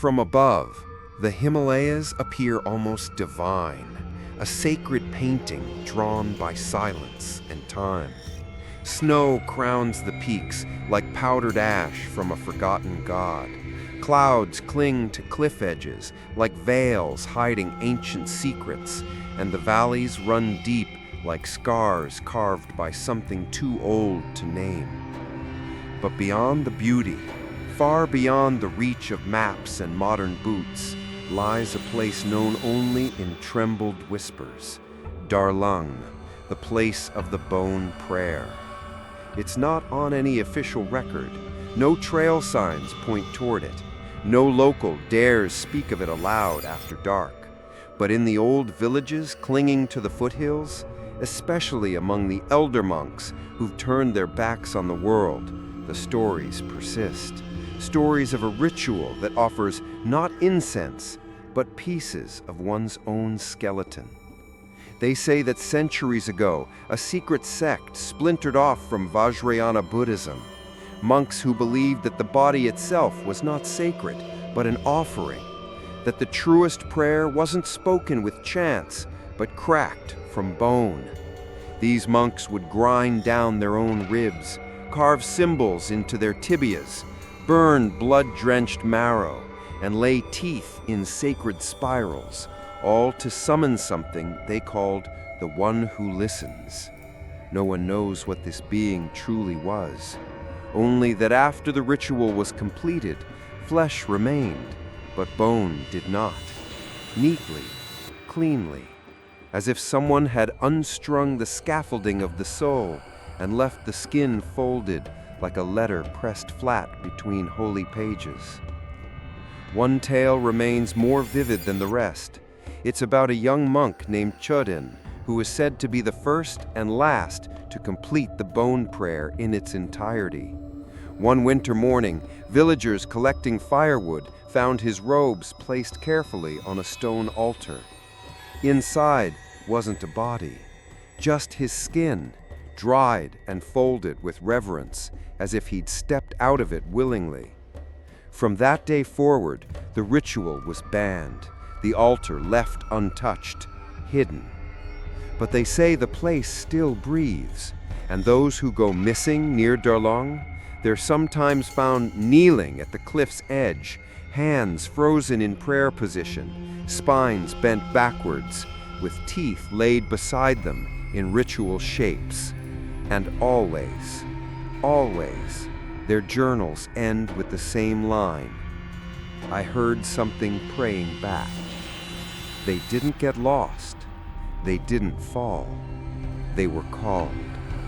From above, the Himalayas appear almost divine, a sacred painting drawn by silence and time. Snow crowns the peaks like powdered ash from a forgotten god. Clouds cling to cliff edges like veils hiding ancient secrets, and the valleys run deep like scars carved by something too old to name. But beyond the beauty, far beyond the reach of maps and modern boots, lies a place known only in trembled whispers, Darlung, the place of the bone prayer. It's not on any official record. No trail signs point toward it. No local dares speak of it aloud after dark. But in the old villages clinging to the foothills, especially among the elder monks who've turned their backs on the world, the stories persist. Stories of a ritual that offers not incense, but pieces of one's own skeleton. They say that centuries ago, a secret sect splintered off from Vajrayana Buddhism. Monks who believed that the body itself was not sacred, but an offering. That the truest prayer wasn't spoken with chants, but cracked from bone. These monks would grind down their own ribs, carve symbols into their tibias, burn blood-drenched marrow, and lay teeth in sacred spirals, all to summon something they called the one who listens. No one knows what this being truly was, only that after the ritual was completed, flesh remained, but bone did not. Neatly, cleanly, as if someone had unstrung the scaffolding of the soul and left the skin folded like a letter pressed flat between holy pages. One tale remains more vivid than the rest. It's about a young monk named Choden, who is said to be the first and last to complete the bone prayer in its entirety. One winter morning, villagers collecting firewood found his robes placed carefully on a stone altar. Inside wasn't a body, just his skin, dried and folded with reverence, as if he'd stepped out of it willingly. From that day forward, the ritual was banned, the altar left untouched, hidden. But they say the place still breathes, and those who go missing near Darlung, they're sometimes found kneeling at the cliff's edge, hands frozen in prayer position, spines bent backwards, with teeth laid beside them in ritual shapes. And always, always, their journals end with the same line: I heard something praying back. They didn't get lost. They didn't fall. They were called.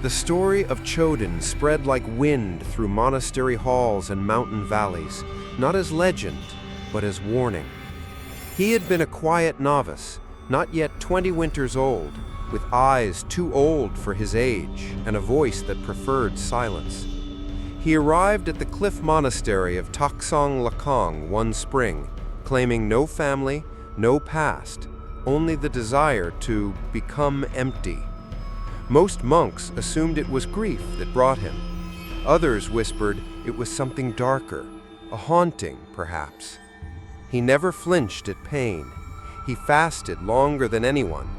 The story of Choden spread like wind through monastery halls and mountain valleys, not as legend, but as warning. He had been a quiet novice, not yet 20 winters old, with eyes too old for his age and a voice that preferred silence. He arrived at the cliff monastery of Taksong Lakong one spring, claiming no family, no past, only the desire to become empty. Most monks assumed it was grief that brought him. Others whispered it was something darker, a haunting, perhaps. He never flinched at pain. He fasted longer than anyone.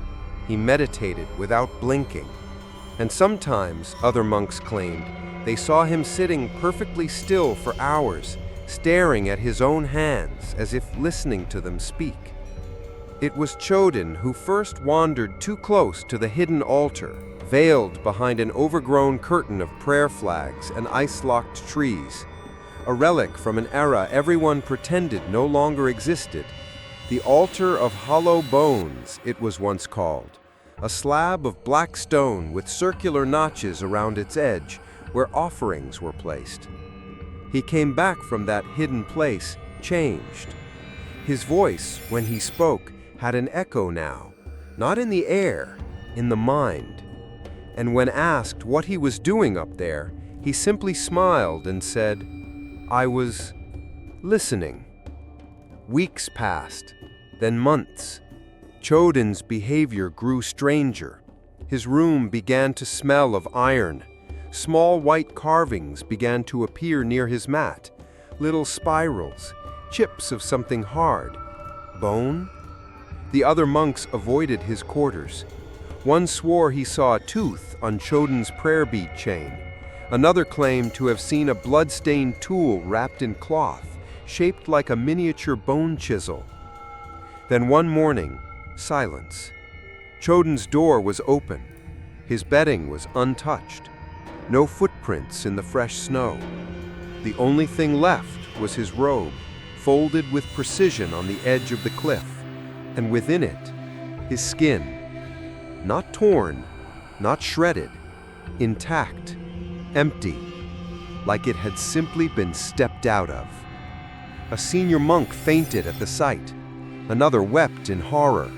He meditated without blinking. And sometimes, other monks claimed, they saw him sitting perfectly still for hours, staring at his own hands as if listening to them speak. It was Choden who first wandered too close to the hidden altar, veiled behind an overgrown curtain of prayer flags and ice-locked trees. A relic from an era everyone pretended no longer existed. The altar of hollow bones, it was once called. A slab of black stone with circular notches around its edge, where offerings were placed. He came back from that hidden place, changed. His voice, when he spoke, had an echo now, not in the air, in the mind. And when asked what he was doing up there, he simply smiled and said, I was listening. Weeks passed, then months. Choden's behavior grew stranger. His room began to smell of iron. Small white carvings began to appear near his mat, little spirals, chips of something hard. Bone? The other monks avoided his quarters. One swore he saw a tooth on Choden's prayer bead chain. Another claimed to have seen a blood-stained tool wrapped in cloth, shaped like a miniature bone chisel. Then one morning, silence. Choden's door was open. His bedding was untouched. No footprints in the fresh snow. The only thing left was his robe, folded with precision on the edge of the cliff, and within it, his skin. Not torn, not shredded, intact, empty, like it had simply been stepped out of. A senior monk fainted at the sight. Another wept in horror,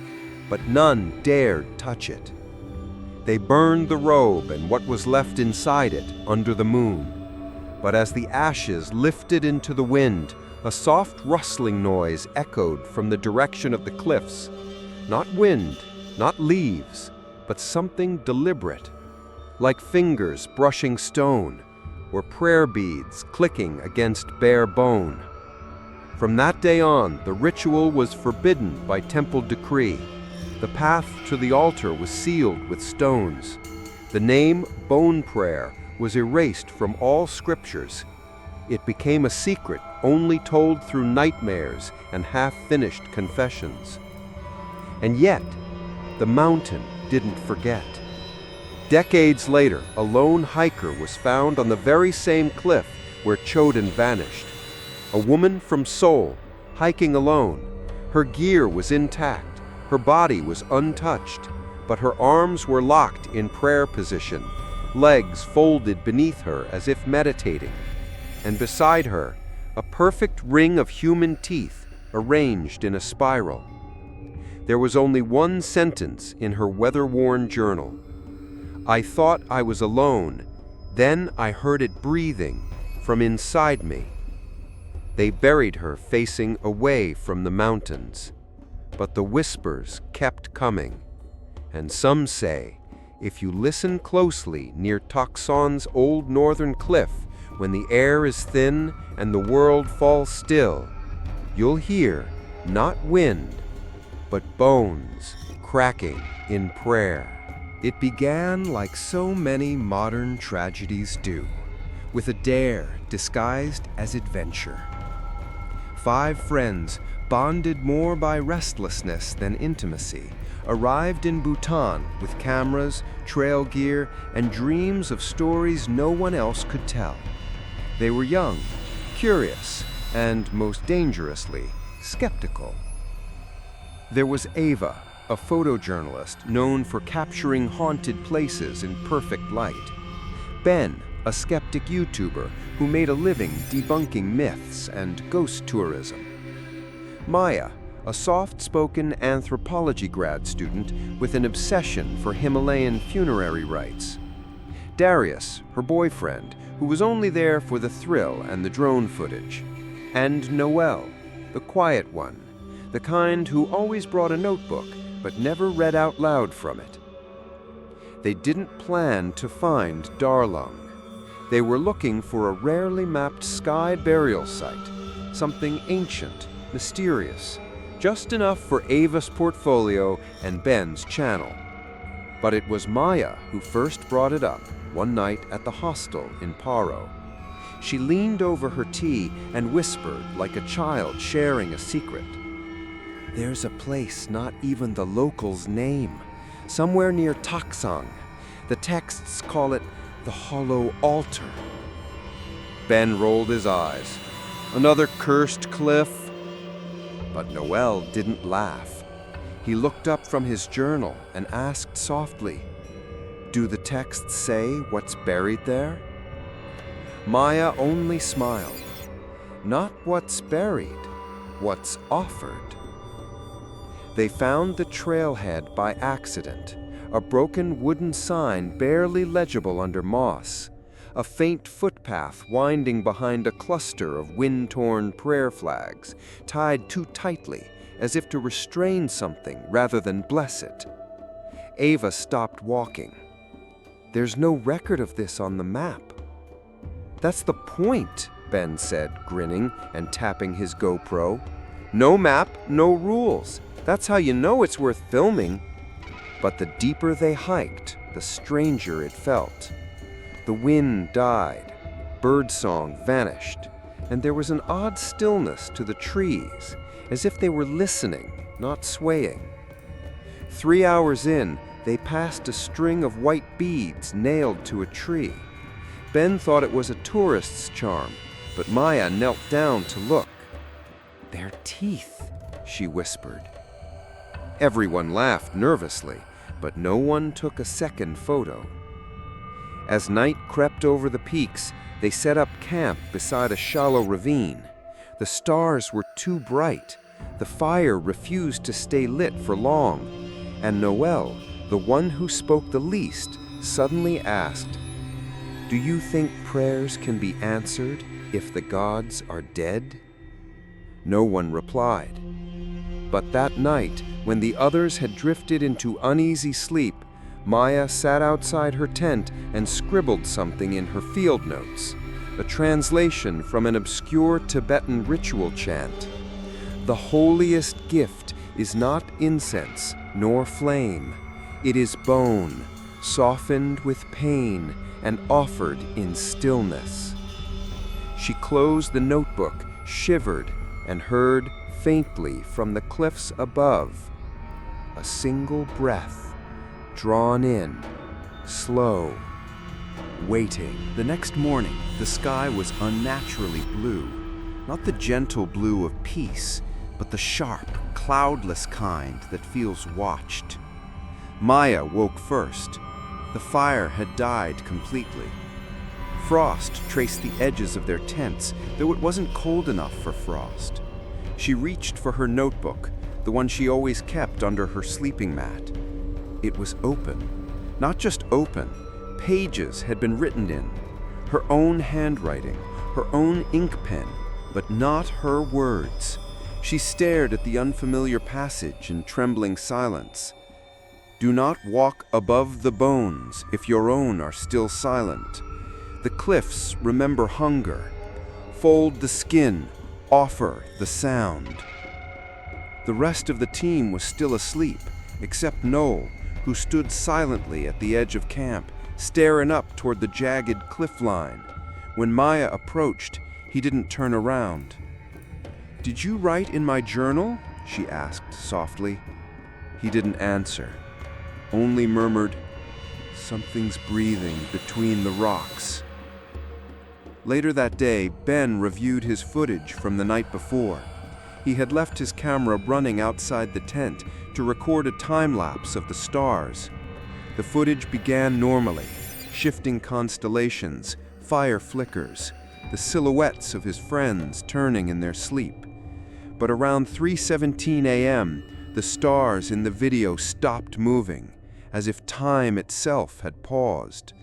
but none dared touch it. They burned the robe and what was left inside it under the moon. But as the ashes lifted into the wind, a soft rustling noise echoed from the direction of the cliffs. Not wind, not leaves, but something deliberate, like fingers brushing stone, or prayer beads clicking against bare bone. From that day on, the ritual was forbidden by temple decree. The path to the altar was sealed with stones. The name Bone Prayer was erased from all scriptures. It became a secret only told through nightmares and half-finished confessions. And yet, the mountain didn't forget. Decades later, a lone hiker was found on the very same cliff where Choden vanished. A woman from Seoul, hiking alone. Her gear was intact, her body was untouched, but her arms were locked in prayer position, legs folded beneath her as if meditating. And beside her, a perfect ring of human teeth arranged in a spiral. There was only one sentence in her weather-worn journal. I thought I was alone, then I heard it breathing from inside me. They buried her facing away from the mountains, but the whispers kept coming. And some say, if you listen closely near Tokson's old northern cliff, when the air is thin and the world falls still, you'll hear not wind, but bones cracking in prayer. It began like so many modern tragedies do, with a dare disguised as adventure. 5 friends, bonded more by restlessness than intimacy, arrived in Bhutan with cameras, trail gear, and dreams of stories no one else could tell. They were young, curious, and most dangerously, skeptical. There was Ava, a photojournalist known for capturing haunted places in perfect light. Ben, a skeptic YouTuber who made a living debunking myths and ghost tourism. Maya, a soft-spoken anthropology grad student with an obsession for Himalayan funerary rites. Darius, her boyfriend, who was only there for the thrill and the drone footage. And Noelle, the quiet one, the kind who always brought a notebook but never read out loud from it. They didn't plan to find Darlung. They were looking for a rarely mapped sky burial site, something ancient, mysterious, just enough for Ava's portfolio and Ben's channel. But it was Maya who first brought it up one night at the hostel in Paro. She leaned over her tea and whispered like a child sharing a secret. There's a place not even the locals name, somewhere near Taksang. The texts call it the Hollow Altar. Ben rolled his eyes. Another cursed cliff? But Noelle didn't laugh. He looked up from his journal and asked softly, do the texts say what's buried there? Maya only smiled. Not what's buried, what's offered. They found the trailhead by accident, a broken wooden sign barely legible under moss, a faint footpath winding behind a cluster of wind-torn prayer flags, tied too tightly as if to restrain something rather than bless it. Ava stopped walking. There's no record of this on the map. That's the point, Ben said, grinning and tapping his GoPro. "No map, no rules. That's how you know it's worth filming." But the deeper they hiked, the stranger it felt. The wind died, birdsong vanished, and there was an odd stillness to the trees, as if they were listening, not swaying. 3 hours in, they passed a string of white beads nailed to a tree. Ben thought it was a tourist's charm, but Maya knelt down to look. "They're teeth," she whispered. Everyone laughed nervously, but no one took a second photo. As night crept over the peaks, they set up camp beside a shallow ravine. The stars were too bright. The fire refused to stay lit for long, and Noel, the one who spoke the least, suddenly asked, "Do you think prayers can be answered if the gods are dead?" No one replied. But that night, when the others had drifted into uneasy sleep, Maya sat outside her tent and scribbled something in her field notes, a translation from an obscure Tibetan ritual chant. "The holiest gift is not incense nor flame. It is bone, softened with pain and offered in stillness." She closed the notebook, shivered, and heard faintly from the cliffs above a single breath, drawn in, slow, waiting. The next morning, the sky was unnaturally blue, not the gentle blue of peace, but the sharp, cloudless kind that feels watched. Maya woke first. The fire had died completely. Frost traced the edges of their tents, though it wasn't cold enough for frost. She reached for her notebook, the one she always kept under her sleeping mat. It was open. Not just open, pages had been written in. Her own handwriting, her own ink pen, but not her words. She stared at the unfamiliar passage in trembling silence. "Do not walk above the bones if your own are still silent. The cliffs remember hunger. Fold the skin, offer the sound." The rest of the team was still asleep, except Noel, who stood silently at the edge of camp, staring up toward the jagged cliff line. When Maya approached, he didn't turn around. "Did you write in my journal?" she asked softly. He didn't answer, only murmured, "Something's breathing between the rocks." Later that day, Ben reviewed his footage from the night before. He had left his camera running outside the tent to record a time-lapse of the stars. The footage began normally, shifting constellations, fire flickers, the silhouettes of his friends turning in their sleep. But around 3:17 a.m., the stars in the video stopped moving, as if time itself had paused.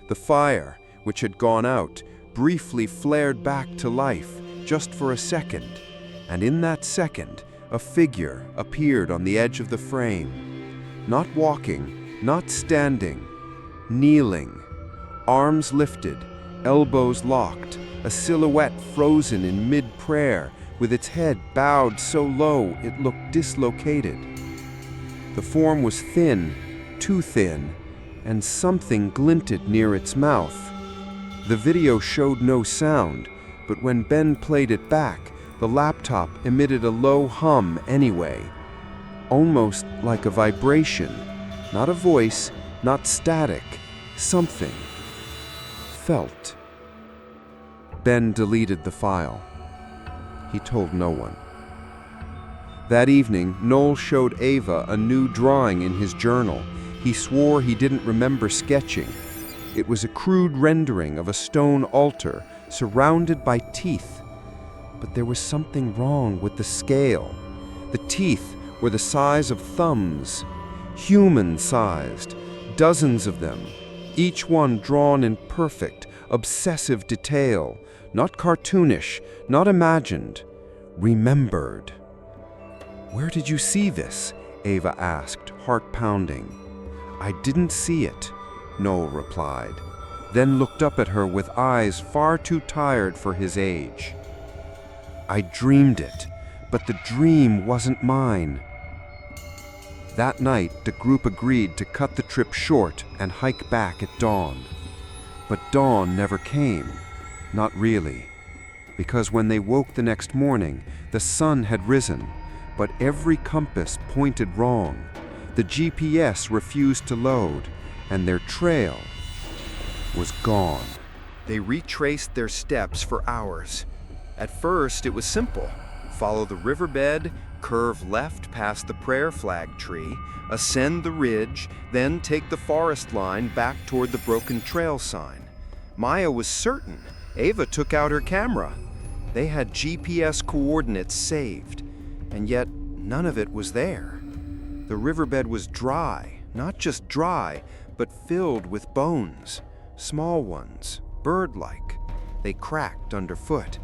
The fire, which had gone out, briefly flared back to life, just for a second, and in that second, a figure appeared on the edge of the frame. Not walking, not standing, kneeling, arms lifted, elbows locked, a silhouette frozen in mid-prayer, with its head bowed so low it looked dislocated. The form was thin, too thin, and something glinted near its mouth. The video showed no sound, but when Ben played it back, the laptop emitted a low hum anyway, almost like a vibration, not a voice, not static, something felt. Ben deleted the file. He told no one. That evening, Noel showed Ava a new drawing in his journal. He swore he didn't remember sketching. It was a crude rendering of a stone altar surrounded by teeth. But there was something wrong with the scale. The teeth were the size of thumbs, human-sized, dozens of them, each one drawn in perfect, obsessive detail, not cartoonish, not imagined, remembered. "Where did you see this?" Ava asked, heart pounding. "I didn't see it," Noel replied. then looked up at her with eyes far too tired for his age. "I dreamed it, but the dream wasn't mine." That night, the group agreed to cut the trip short and hike back at dawn. But dawn never came. Not really. Because when they woke the next morning, the sun had risen, but every compass pointed wrong. The GPS refused to load, and their trail was gone. They retraced their steps for hours. At first, it was simple. Follow the riverbed, curve left past the prayer flag tree, ascend the ridge, then take the forest line back toward the broken trail sign. Maya was certain. Ava took out her camera. They had GPS coordinates saved, and yet none of it was there. The riverbed was dry, not just dry, but filled with bones, small ones, bird-like. They cracked underfoot.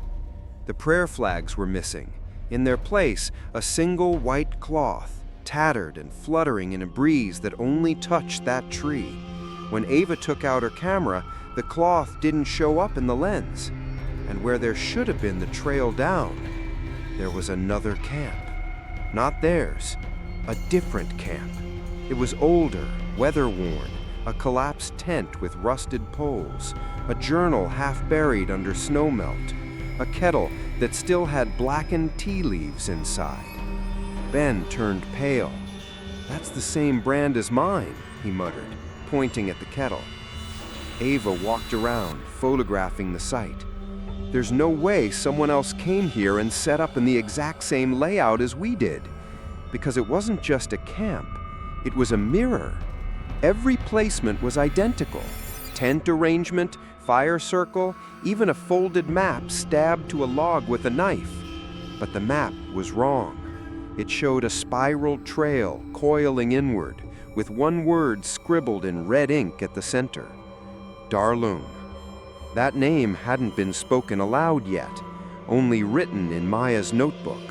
The prayer flags were missing. In their place, a single white cloth, tattered and fluttering in a breeze that only touched that tree. When Ava took out her camera, the cloth didn't show up in the lens. And where there should have been the trail down, there was another camp. Not theirs, a different camp. It was older, weather-worn, a collapsed tent with rusted poles, a journal half buried under snowmelt, a kettle that still had blackened tea leaves inside. Ben turned pale. "That's the same brand as mine," he muttered, pointing at the kettle. Ava walked around, photographing the site. "There's no way someone else came here and set up in the exact same layout as we did. Because it wasn't just a camp, it was a mirror. Every placement was identical. Tent arrangement, fire circle, even a folded map stabbed to a log with a knife. But the map was wrong. It showed a spiral trail coiling inward, with one word scribbled in red ink at the center. Darlung. That name hadn't been spoken aloud yet, only written in Maya's notebook.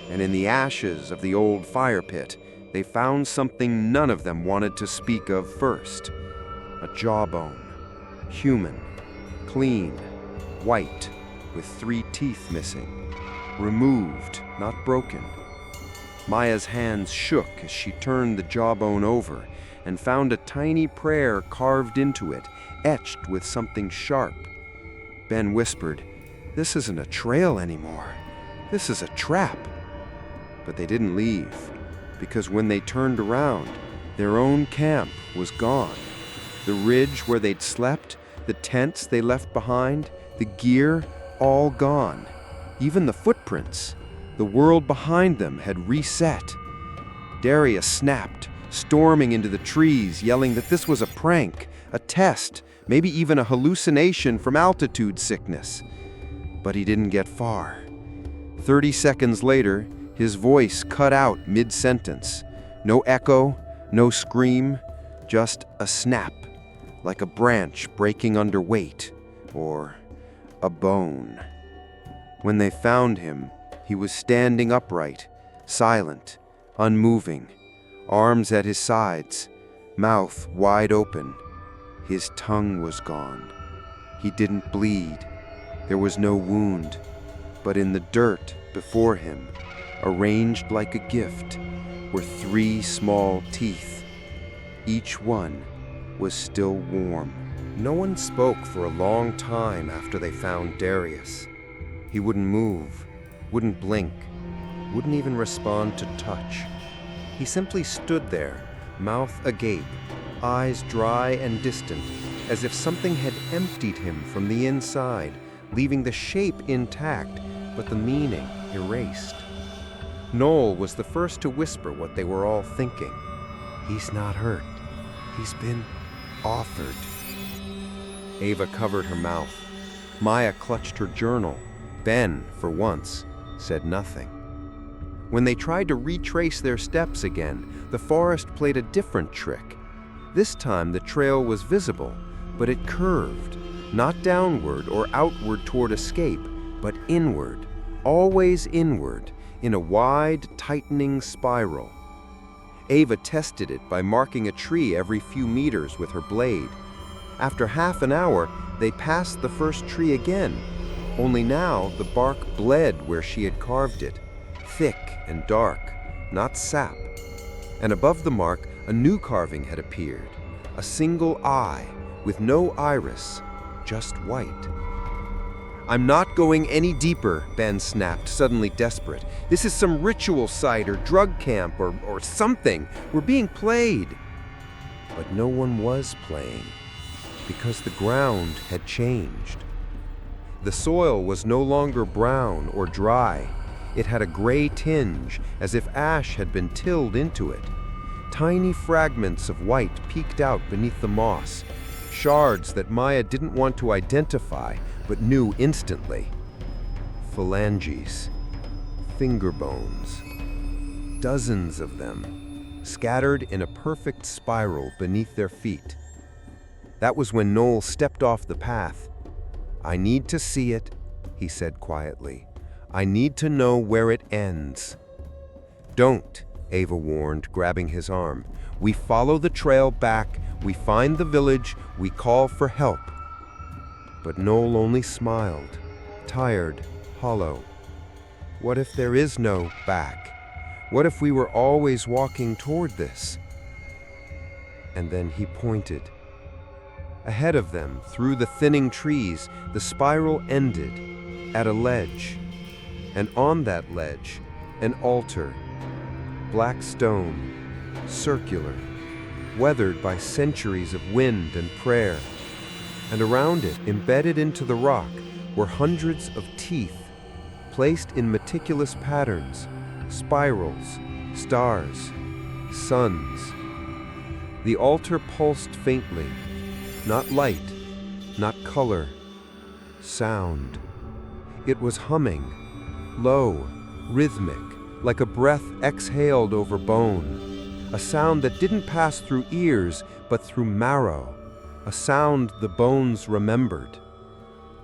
And in the ashes of the old fire pit, they found something none of them wanted to speak of first. A jawbone. Human. Clean. White, with 3 teeth missing. Removed, not broken. Maya's hands shook as she turned the jawbone over and found a tiny prayer carved into it, etched with something sharp. Ben whispered, "This isn't a trail anymore. This is a trap." But they didn't leave, because when they turned around, their own camp was gone. The ridge where they'd slept, the tents they left behind, the gear, all gone. Even the footprints. The world behind them had reset. Darius snapped, storming into the trees, yelling that this was a prank, a test, maybe even a hallucination from altitude sickness. But he didn't get far. 30 seconds later, his voice cut out mid-sentence. No echo, no scream, just a snap, like a branch breaking under weight, or a bone. When they found him, he was standing upright, silent, unmoving, arms at his sides, mouth wide open. His tongue was gone. He didn't bleed. There was no wound. But in the dirt before him, arranged like a gift, were 3 small teeth. Each one was still warm. No one spoke for a long time after they found Darius. He wouldn't move, wouldn't blink, wouldn't even respond to touch. He simply stood there, mouth agape, eyes dry and distant, as if something had emptied him from the inside, leaving the shape intact, but the meaning erased. Noel was the first to whisper what they were all thinking. "He's not hurt. He's been offered." Ava covered her mouth. Maya clutched her journal. Ben, for once, said nothing. When they tried to retrace their steps again, the forest played a different trick. This time the trail was visible, but it curved, not downward or outward toward escape, but inward, always inward, in a wide, tightening spiral. Ava tested it by marking a tree every few meters with her blade. After half an hour, they passed the first tree again, only now the bark bled where she had carved it, thick and dark, not sap. And above the mark, a new carving had appeared, a single eye with no iris, just white. "I'm not going any deeper," Ben snapped, suddenly desperate. "This is some ritual site or drug camp or something. We're being played." But no one was playing, because the ground had changed. The soil was no longer brown or dry. It had a gray tinge, as if ash had been tilled into it. Tiny fragments of white peeked out beneath the moss, shards that Maya didn't want to identify, but knew instantly. Phalanges, finger bones, dozens of them, scattered in a perfect spiral beneath their feet. That was when Noel stepped off the path. "I need to see it," he said quietly. "I need to know where it ends." "Don't," Ava warned, grabbing his arm. "We follow the trail back, we find the village, we call for help." But Noel only smiled, tired, hollow. What if there is no back? What if we were always walking toward this? And then he pointed. Ahead of them, through the thinning trees, the spiral ended at a ledge. And on that ledge, an altar, black stone, circular, weathered by centuries of wind and prayer. And around it, embedded into the rock, were hundreds of teeth, placed in meticulous patterns, spirals, stars, suns. The altar pulsed faintly, not light, not color, sound. It was humming, low, rhythmic, like a breath exhaled over bone, a sound that didn't pass through ears, but through marrow, a sound the bones remembered.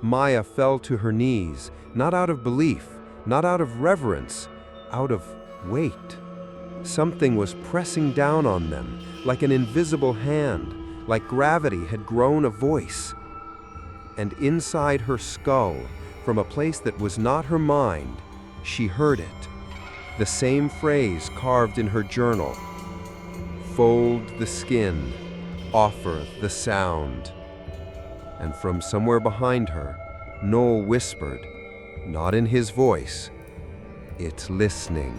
Maya fell to her knees, not out of belief, not out of reverence, out of weight. Something was pressing down on them, like an invisible hand, like gravity had grown a voice. And inside her skull, from a place that was not her mind, she heard it. The same phrase carved in her journal. "Fold the skin, offer the sound." And from somewhere behind her, Noel whispered, not in his voice, "It's listening."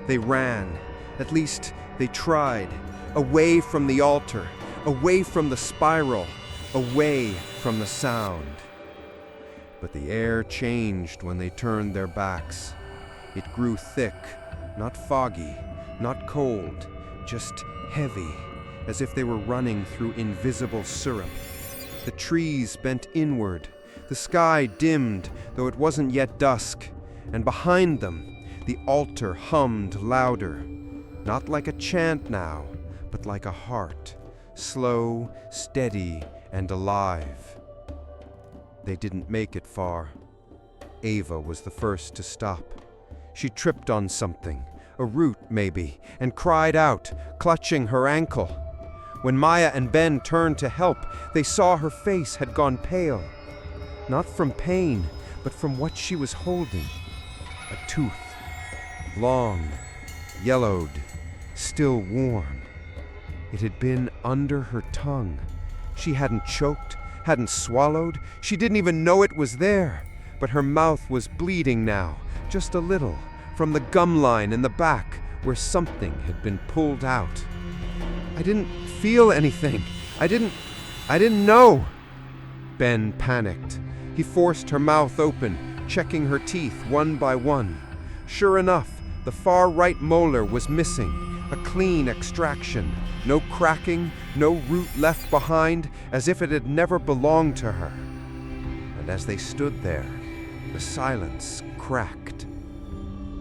They ran, at least they tried, away from the altar, away from the spiral, away from the sound. But the air changed when they turned their backs. It grew thick, not foggy, not cold, just heavy, as if they were running through invisible syrup. The trees bent inward, the sky dimmed, though it wasn't yet dusk, and behind them, the altar hummed louder, not like a chant now, but like a heart, slow, steady, and alive. They didn't make it far. Ava was the first to stop. She tripped on something, a root maybe, and cried out, clutching her ankle. When Maya and Ben turned to help, they saw her face had gone pale. Not from pain, but from what she was holding. A tooth. Long, yellowed, still warm. It had been under her tongue. She hadn't choked, hadn't swallowed. She didn't even know it was there. But her mouth was bleeding now, just a little, from the gum line in the back where something had been pulled out. "I didn't feel anything. I didn't know." Ben panicked. He forced her mouth open, checking her teeth one by one. Sure enough, the far right molar was missing, a clean extraction, no cracking, no root left behind, as if it had never belonged to her. And as they stood there, the silence cracked.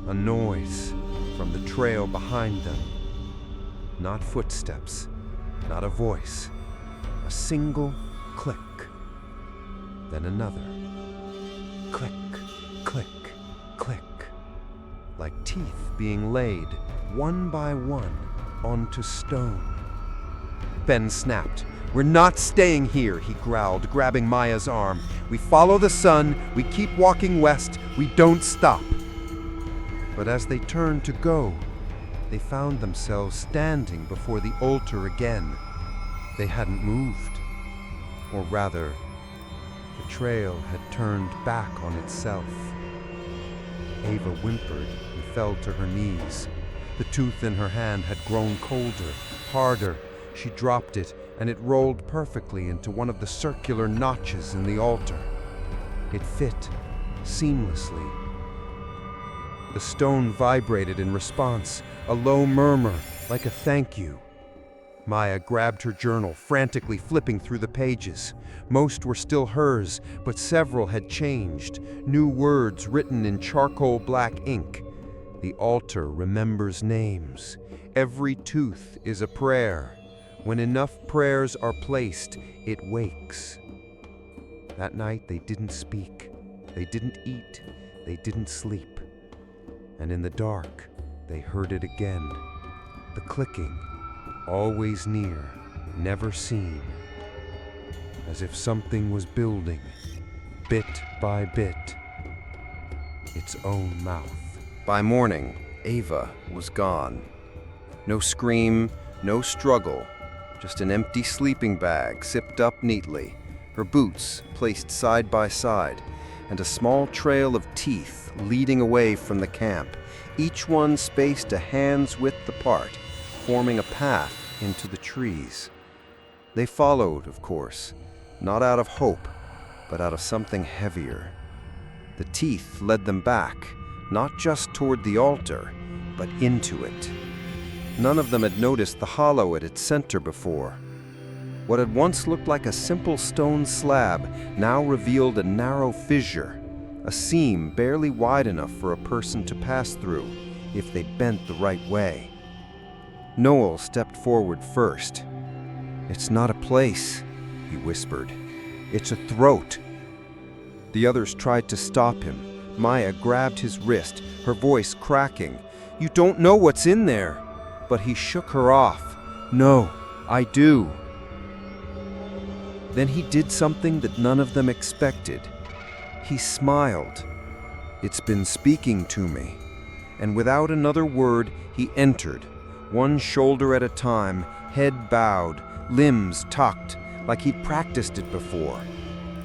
A noise from the trail behind them. Not footsteps, not a voice, a single click. Then another. Click, click, click. Like teeth being laid, one by one, onto stone. Ben snapped, "We're not staying here," he growled, grabbing Maya's arm. "We follow the sun, we keep walking west, we don't stop." But as they turned to go, they found themselves standing before the altar again. They hadn't moved. Or rather, the trail had turned back on itself. Ava whimpered and fell to her knees. The tooth in her hand had grown colder, harder. She dropped it, and it rolled perfectly into one of the circular notches in the altar. It fit seamlessly. The stone vibrated in response, a low murmur, like a thank you. Maya grabbed her journal, frantically flipping through the pages. Most were still hers, but several had changed, new words written in charcoal black ink. The altar remembers names. Every tooth is a prayer. When enough prayers are placed, it wakes. That night they didn't speak, they didn't eat, they didn't sleep. And in the dark, they heard it again. The clicking, always near, never seen. As if something was building, bit by bit, its own mouth. By morning, Ava was gone. No scream, no struggle, just an empty sleeping bag zipped up neatly, her boots placed side by side, and a small trail of teeth leading away from the camp, each one spaced a hand's width apart, forming a path into the trees. They followed, of course, not out of hope, but out of something heavier. The teeth led them back, not just toward the altar, but into it. None of them had noticed the hollow at its center before. What had once looked like a simple stone slab now revealed a narrow fissure, a seam barely wide enough for a person to pass through if they bent the right way. Noel stepped forward first. "It's not a place," he whispered. "It's a throat." The others tried to stop him. Maya grabbed his wrist, her voice cracking. "You don't know what's in there." But he shook her off. "No, I do." Then he did something that none of them expected. He smiled. "It's been speaking to me." And without another word, he entered, one shoulder at a time, head bowed, limbs tucked, like he'd practiced it before.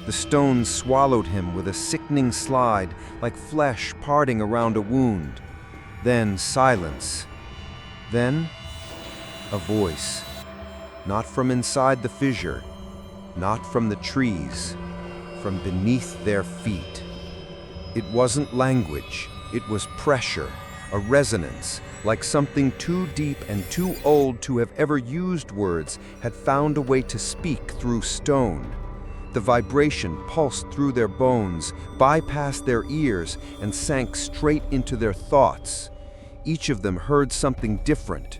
The stones swallowed him with a sickening slide, like flesh parting around a wound. Then silence. Then a voice. Not from inside the fissure, not from the trees, from beneath their feet. It wasn't language, it was pressure, a resonance, like something too deep and too old to have ever used words had found a way to speak through stone. The vibration pulsed through their bones, bypassed their ears, and sank straight into their thoughts. Each of them heard something different.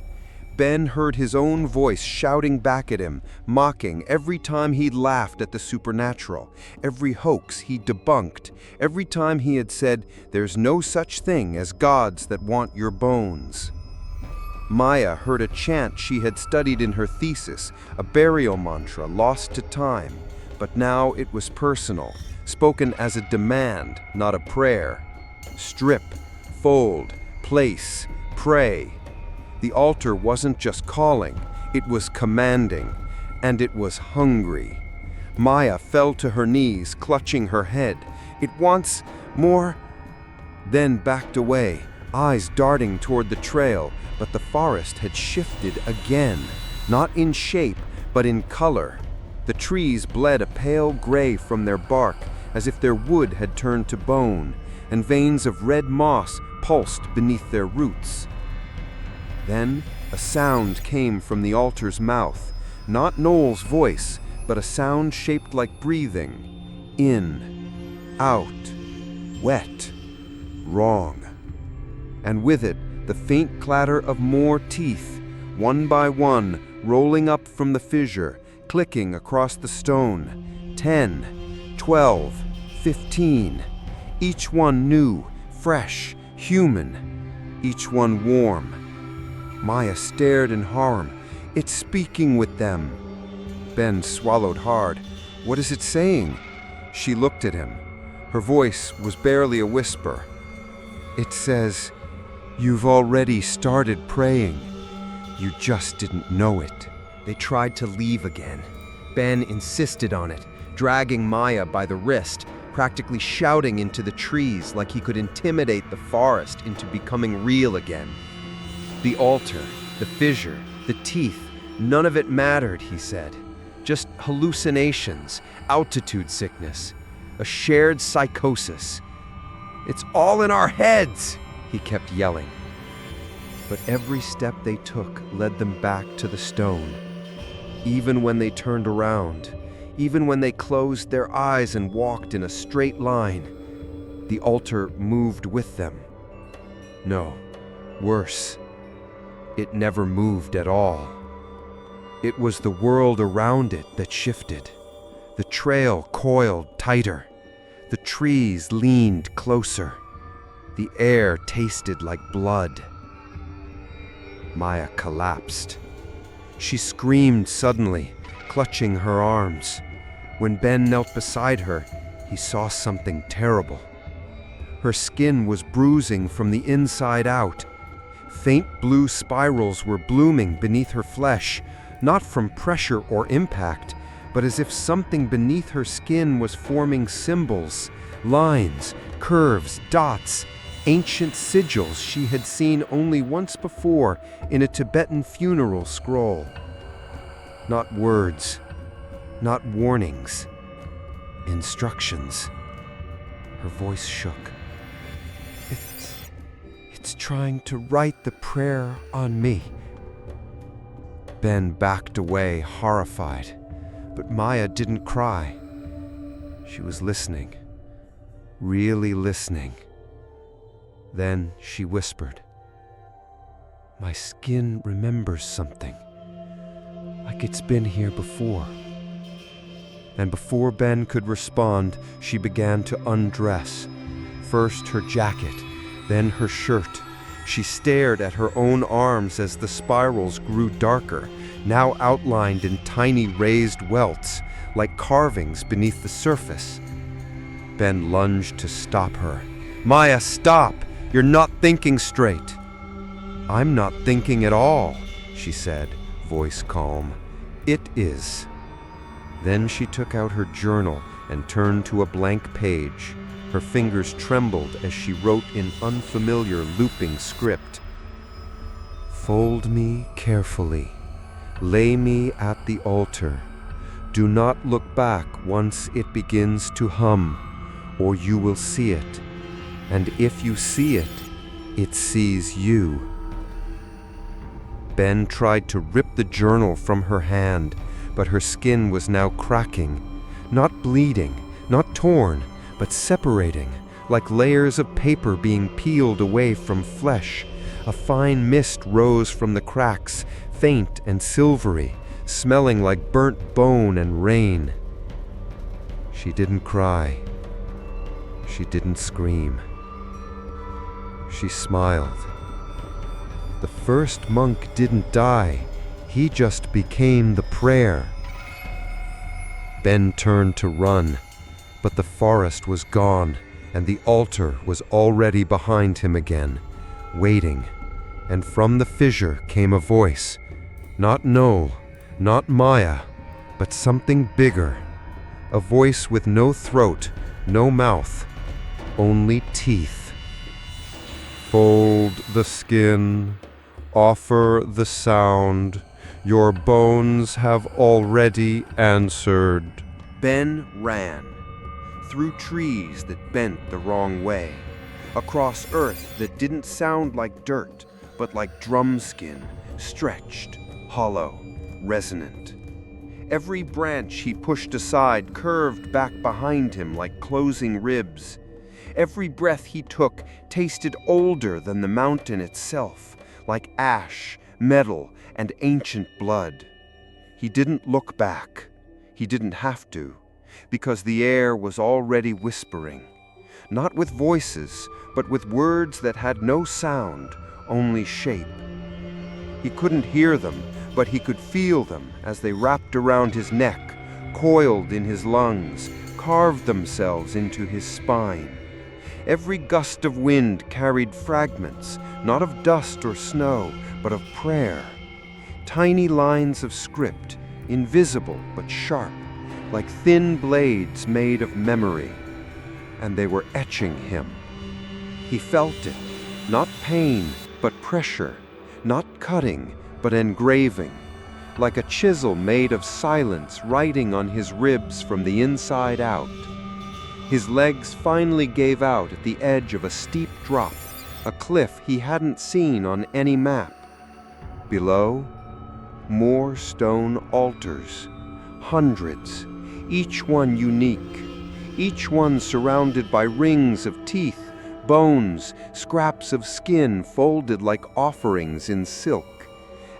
Ben heard his own voice shouting back at him, mocking every time he'd laughed at the supernatural, every hoax he debunked, every time he had said, "There's no such thing as gods that want your bones." Maya heard a chant she had studied in her thesis, a burial mantra lost to time, but now it was personal, spoken as a demand, not a prayer. Strip, fold, place, pray. The altar wasn't just calling, it was commanding, and it was hungry. Maya fell to her knees, clutching her head. "It wants more," then backed away, eyes darting toward the trail, but the forest had shifted again, not in shape, but in color. The trees bled a pale gray from their bark, as if their wood had turned to bone, and veins of red moss pulsed beneath their roots. Then a sound came from the altar's mouth, not Noel's voice, but a sound shaped like breathing. In, out, wet, wrong. And with it, the faint clatter of more teeth, one by one, rolling up from the fissure, clicking across the stone. 10, 12, 15. Each one new, fresh, human. Each one warm. Maya stared in horror. "It's speaking with them." Ben swallowed hard. "What is it saying?" She looked at him. Her voice was barely a whisper. "It says, you've already started praying. You just didn't know it." They tried to leave again. Ben insisted on it, dragging Maya by the wrist, practically shouting into the trees like he could intimidate the forest into becoming real again. The altar, the fissure, the teeth, none of it mattered, he said. Just hallucinations, altitude sickness, a shared psychosis. "It's all in our heads," he kept yelling. But every step they took led them back to the stone. Even when they turned around, even when they closed their eyes and walked in a straight line, the altar moved with them. No, worse, it never moved at all. It was the world around it that shifted. The trail coiled tighter. The trees leaned closer. The air tasted like blood. Maya collapsed. She screamed suddenly, clutching her arms. When Ben knelt beside her, he saw something terrible. Her skin was bruising from the inside out. Faint blue spirals were blooming beneath her flesh, not from pressure or impact, but as if something beneath her skin was forming symbols, lines, curves, dots, ancient sigils she had seen only once before in a Tibetan funeral scroll. Not words, not warnings, instructions. Her voice shook. It's trying to write the prayer on me." Ben backed away, horrified, but Maya didn't cry. She was listening, really listening. Then she whispered, "My skin remembers something, like it's been here before." And before Ben could respond, she began to undress. First her jacket, then her shirt. She stared at her own arms as the spirals grew darker, now outlined in tiny raised welts, like carvings beneath the surface. Ben lunged to stop her. "Maya, stop! You're not thinking straight." "I'm not thinking at all," she said, voice calm. "It is." Then she took out her journal and turned to a blank page. Her fingers trembled as she wrote in unfamiliar looping script. "Fold me carefully. Lay me at the altar. Do not look back once it begins to hum, or you will see it. And if you see it, it sees you." Ben tried to rip the journal from her hand, but her skin was now cracking, not bleeding, not torn, but separating, like layers of paper being peeled away from flesh. A fine mist rose from the cracks, faint and silvery, smelling like burnt bone and rain. She didn't cry. She didn't scream. She smiled. The first monk didn't die. He just became the prayer. Ben turned to run, but the forest was gone, and the altar was already behind him again, waiting. And from the fissure came a voice. Not Noel, not Maya, but something bigger. A voice with no throat, no mouth, only teeth. "Fold the skin, offer the sound. Your bones have already answered." Ben ran, through trees that bent the wrong way, across earth that didn't sound like dirt, but like drum skin, stretched, hollow, resonant. Every branch he pushed aside curved back behind him like closing ribs. Every breath he took tasted older than the mountain itself, like ash, metal, and ancient blood. He didn't look back. He didn't have to, because the air was already whispering, not with voices, but with words that had no sound, only shape. He couldn't hear them, but he could feel them as they wrapped around his neck, coiled in his lungs, carved themselves into his spine. Every gust of wind carried fragments, not of dust or snow, but of prayer. Tiny lines of script, invisible but sharp, like thin blades made of memory. And they were etching him. He felt it, not pain, but pressure, not cutting, but engraving, like a chisel made of silence writing on his ribs from the inside out. His legs finally gave out at the edge of a steep drop, a cliff he hadn't seen on any map. Below, more stone altars, hundreds, each one unique, each one surrounded by rings of teeth, bones, scraps of skin folded like offerings in silk,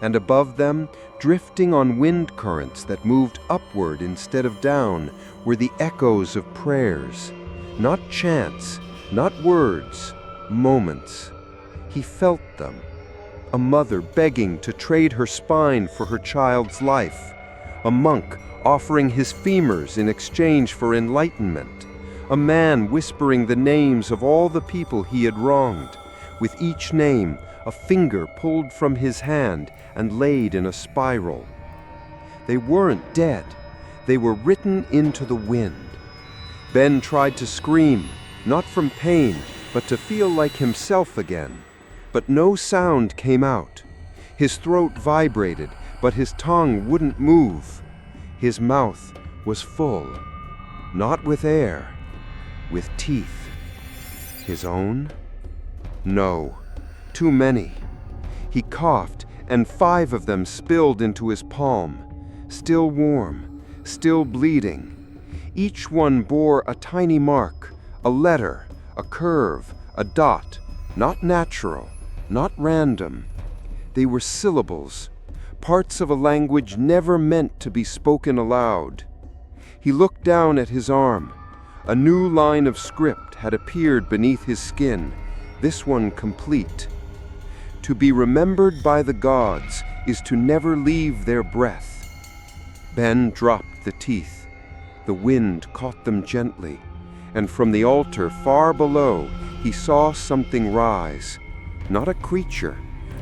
and above them, drifting on wind currents that moved upward instead of down, were the echoes of prayers, not chants, not words, moments. He felt them. A mother begging to trade her spine for her child's life, a monk offering his femurs in exchange for enlightenment, a man whispering the names of all the people he had wronged, with each name a finger pulled from his hand and laid in a spiral. They weren't dead. They were written into the wind. Ben tried to scream, not from pain, but to feel like himself again. But no sound came out. His throat vibrated, but his tongue wouldn't move. His mouth was full, not with air, with teeth. His own? No, too many. He coughed, and 5 of them spilled into his palm, still warm, still bleeding. Each one bore a tiny mark, a letter, a curve, a dot, not natural, not random. They were syllables, parts of a language never meant to be spoken aloud. He looked down at his arm. A new line of script had appeared beneath his skin, this one complete. To be remembered by the gods is to never leave their breath. Ben dropped the teeth. The wind caught them gently, and from the altar far below he saw something rise. Not a creature,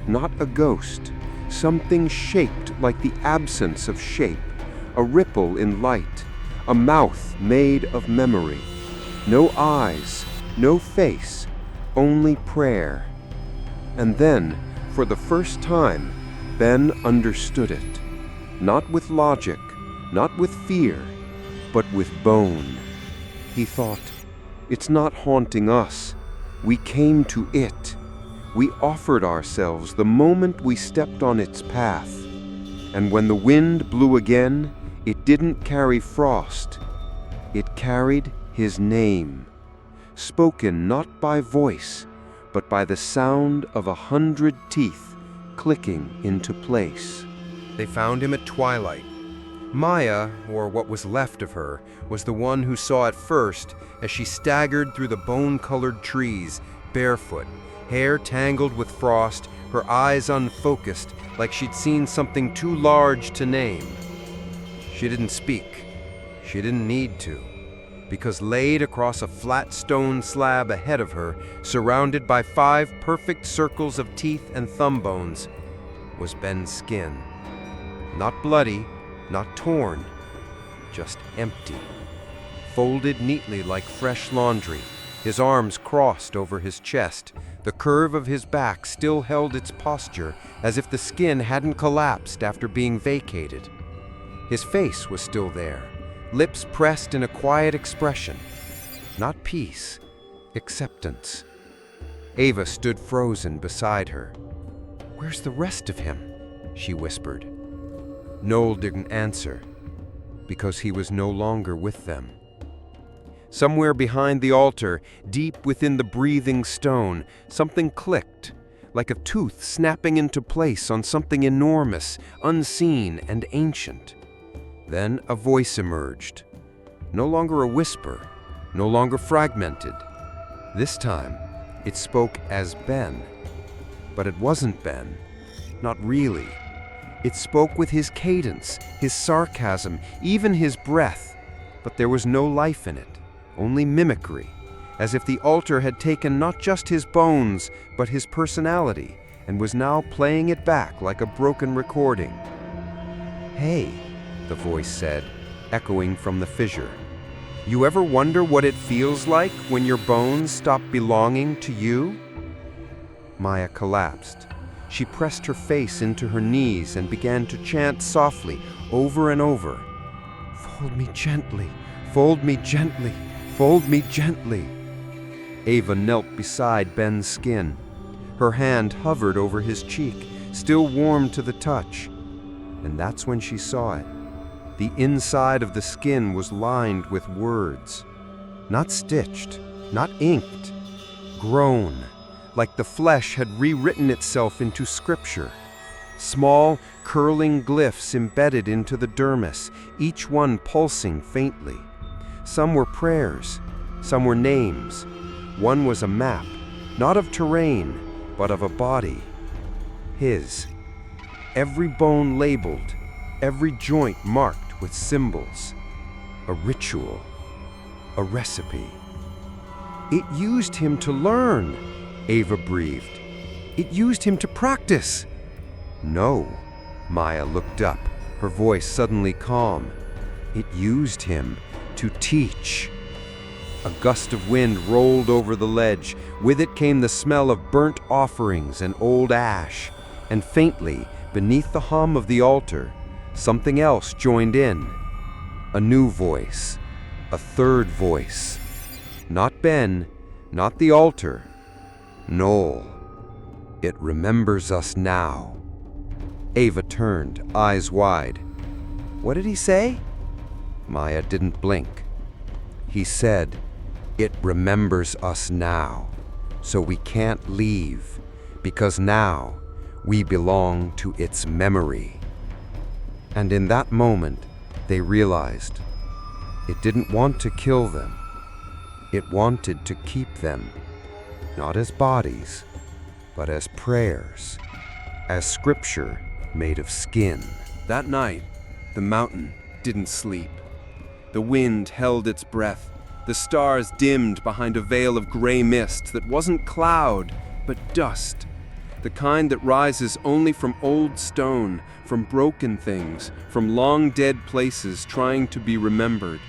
not a ghost, something shaped like the absence of shape, a ripple in light, a mouth made of memory. No eyes, no face, only prayer. And then, for the first time, Ben understood it. Not with logic, not with fear, but with bone. He thought, it's not haunting us. We came to it. We offered ourselves the moment we stepped on its path. And when the wind blew again, it didn't carry frost. It carried his name, spoken not by voice, but by the sound of 100 teeth clicking into place. They found him at twilight. Maya, or what was left of her, was the one who saw it first as she staggered through the bone-colored trees, barefoot, hair tangled with frost, her eyes unfocused, like she'd seen something too large to name. She didn't speak. She didn't need to, because laid across a flat stone slab ahead of her, surrounded by 5 perfect circles of teeth and thumb bones, was Ben's skin. Not bloody, not torn, just empty, folded neatly like fresh laundry, his arms crossed over his chest. The curve of his back still held its posture, as if the skin hadn't collapsed after being vacated. His face was still there, lips pressed in a quiet expression. Not peace, acceptance. Ava stood frozen beside her. "Where's the rest of him?" she whispered. Noel didn't answer, because he was no longer with them. Somewhere behind the altar, deep within the breathing stone, something clicked, like a tooth snapping into place on something enormous, unseen, and ancient. Then a voice emerged. No longer a whisper, no longer fragmented. This time, it spoke as Ben. But it wasn't Ben. not really. It spoke with his cadence, his sarcasm, even his breath, but there was no life in it, only mimicry, as if the altar had taken not just his bones, but his personality, and was now playing it back like a broken recording. "Hey," the voice said, echoing from the fissure. "You ever wonder what it feels like when your bones stop belonging to you?" Maya collapsed. She pressed her face into her knees and began to chant softly, over and over. "Fold me gently, fold me gently, fold me gently." Ava knelt beside Ben's skin. Her hand hovered over his cheek, still warm to the touch. And that's when she saw it. The inside of the skin was lined with words. Not stitched, not inked. Grown, like the flesh had rewritten itself into scripture. Small, curling glyphs embedded into the dermis, each one pulsing faintly. Some were prayers, some were names. One was a map, not of terrain, but of a body. His. Every bone labeled, every joint marked with symbols. A ritual, a recipe. It used him to learn, Ava breathed. It used him to practice. No, Maya looked up, her voice suddenly calm. It used him to teach. A gust of wind rolled over the ledge. With it came the smell of burnt offerings and old ash. And faintly, beneath the hum of the altar, something else joined in. A new voice, a third voice. Not Ben, not the altar. Noel. It remembers us now. Ava turned, eyes wide. What did he say? Maya didn't blink. He said, "It remembers us now, so we can't leave, because now we belong to its memory." And in that moment, they realized it didn't want to kill them. It wanted to keep them, not as bodies, but as prayers, as scripture made of skin. That night, the mountain didn't sleep. The wind held its breath. The stars dimmed behind a veil of gray mist that wasn't cloud, but dust. The kind that rises only from old stone, from broken things, from long dead places trying to be remembered.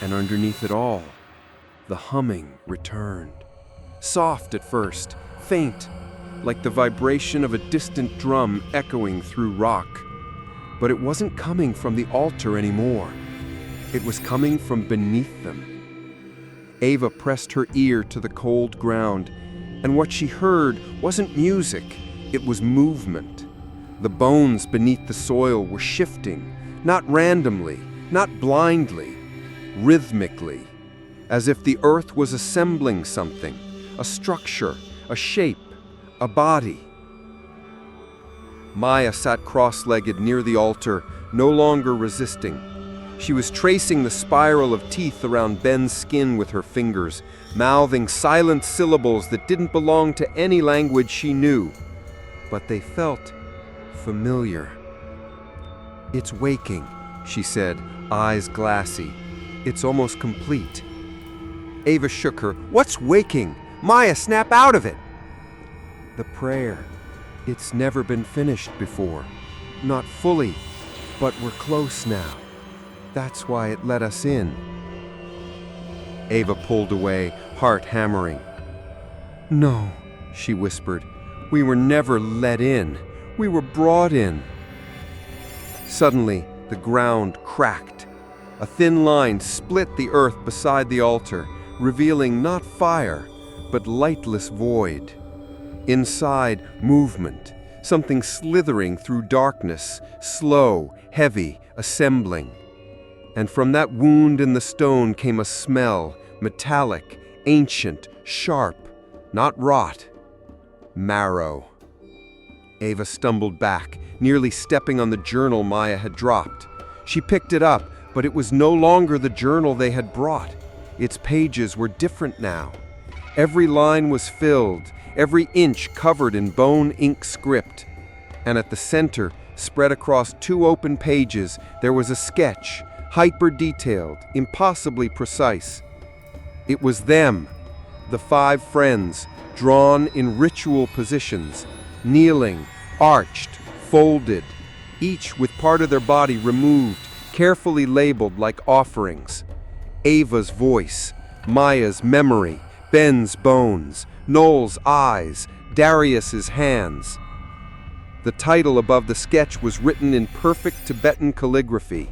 And underneath it all, the humming returned. Soft at first, faint, like the vibration of a distant drum echoing through rock. But it wasn't coming from the altar anymore. It was coming from beneath them. Ava pressed her ear to the cold ground, and what she heard wasn't music, it was movement. The bones beneath the soil were shifting, not randomly, not blindly, rhythmically, as if the earth was assembling something, a structure, a shape, a body. Maya sat cross-legged near the altar, no longer resisting. She was tracing the spiral of teeth around Ben's skin with her fingers, mouthing silent syllables that didn't belong to any language she knew, but they felt familiar. "It's waking," she said, eyes glassy. "It's almost complete." Ava shook her. "What's waking? Maya, snap out of it!" "The prayer. It's never been finished before. Not fully, but we're close now. That's why it let us in." Ava pulled away, heart hammering. "No," she whispered. "We were never let in. We were brought in." Suddenly, the ground cracked. A thin line split the earth beside the altar, revealing not fire, but lightless void. Inside, movement, something slithering through darkness, slow, heavy, assembling. And from that wound in the stone came a smell, metallic, ancient, sharp, not rot. Marrow. Ava stumbled back, nearly stepping on the journal Maya had dropped. She picked it up, but it was no longer the journal they had brought. Its pages were different now. Every line was filled, every inch covered in bone ink script. And at the center, spread across 2 open pages, there was a sketch, hyper-detailed, impossibly precise. It was them, the 5 friends, drawn in ritual positions, kneeling, arched, folded, each with part of their body removed, carefully labeled like offerings. Ava's voice, Maya's memory, Ben's bones, Noel's eyes, Darius's hands. The title above the sketch was written in perfect Tibetan calligraphy.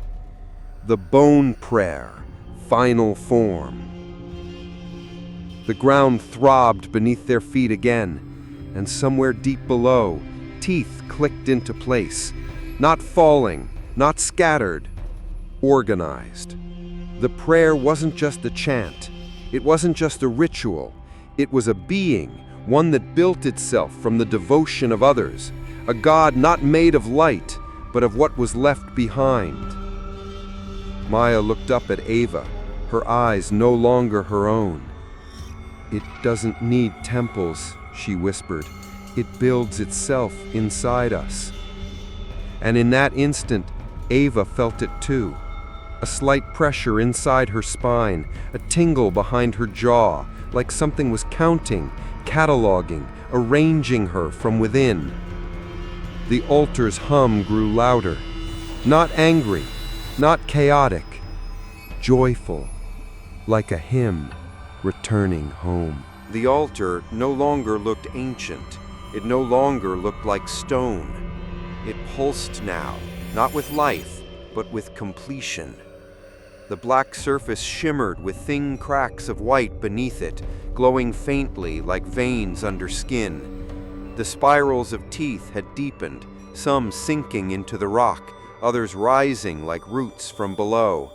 The Bone Prayer, Final Form. The ground throbbed beneath their feet again, and somewhere deep below, teeth clicked into place, not falling, not scattered, organized. The prayer wasn't just a chant. It wasn't just a ritual. It was a being, one that built itself from the devotion of others, a God not made of light, but of what was left behind. Maya looked up at Ava, her eyes no longer her own. "It doesn't need temples," she whispered. "It builds itself inside us." And in that instant, Ava felt it too. A slight pressure inside her spine, a tingle behind her jaw, like something was counting, cataloging, arranging her from within. The altar's hum grew louder, not angry, not chaotic, joyful, like a hymn returning home. The altar no longer looked ancient. It no longer looked like stone. It pulsed now, not with life, but with completion. The black surface shimmered with thin cracks of white beneath it, glowing faintly like veins under skin. The spirals of teeth had deepened, some sinking into the rock, others rising like roots from below.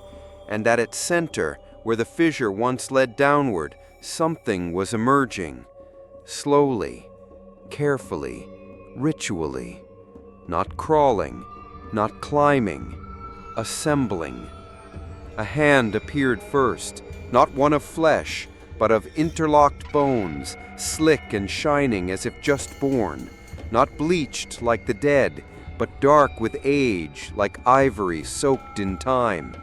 And at its center, where the fissure once led downward, something was emerging. Slowly, carefully, ritually. Not crawling, not climbing, assembling. A hand appeared first, not one of flesh, but of interlocked bones, slick and shining as if just born, not bleached like the dead, but dark with age, like ivory soaked in time.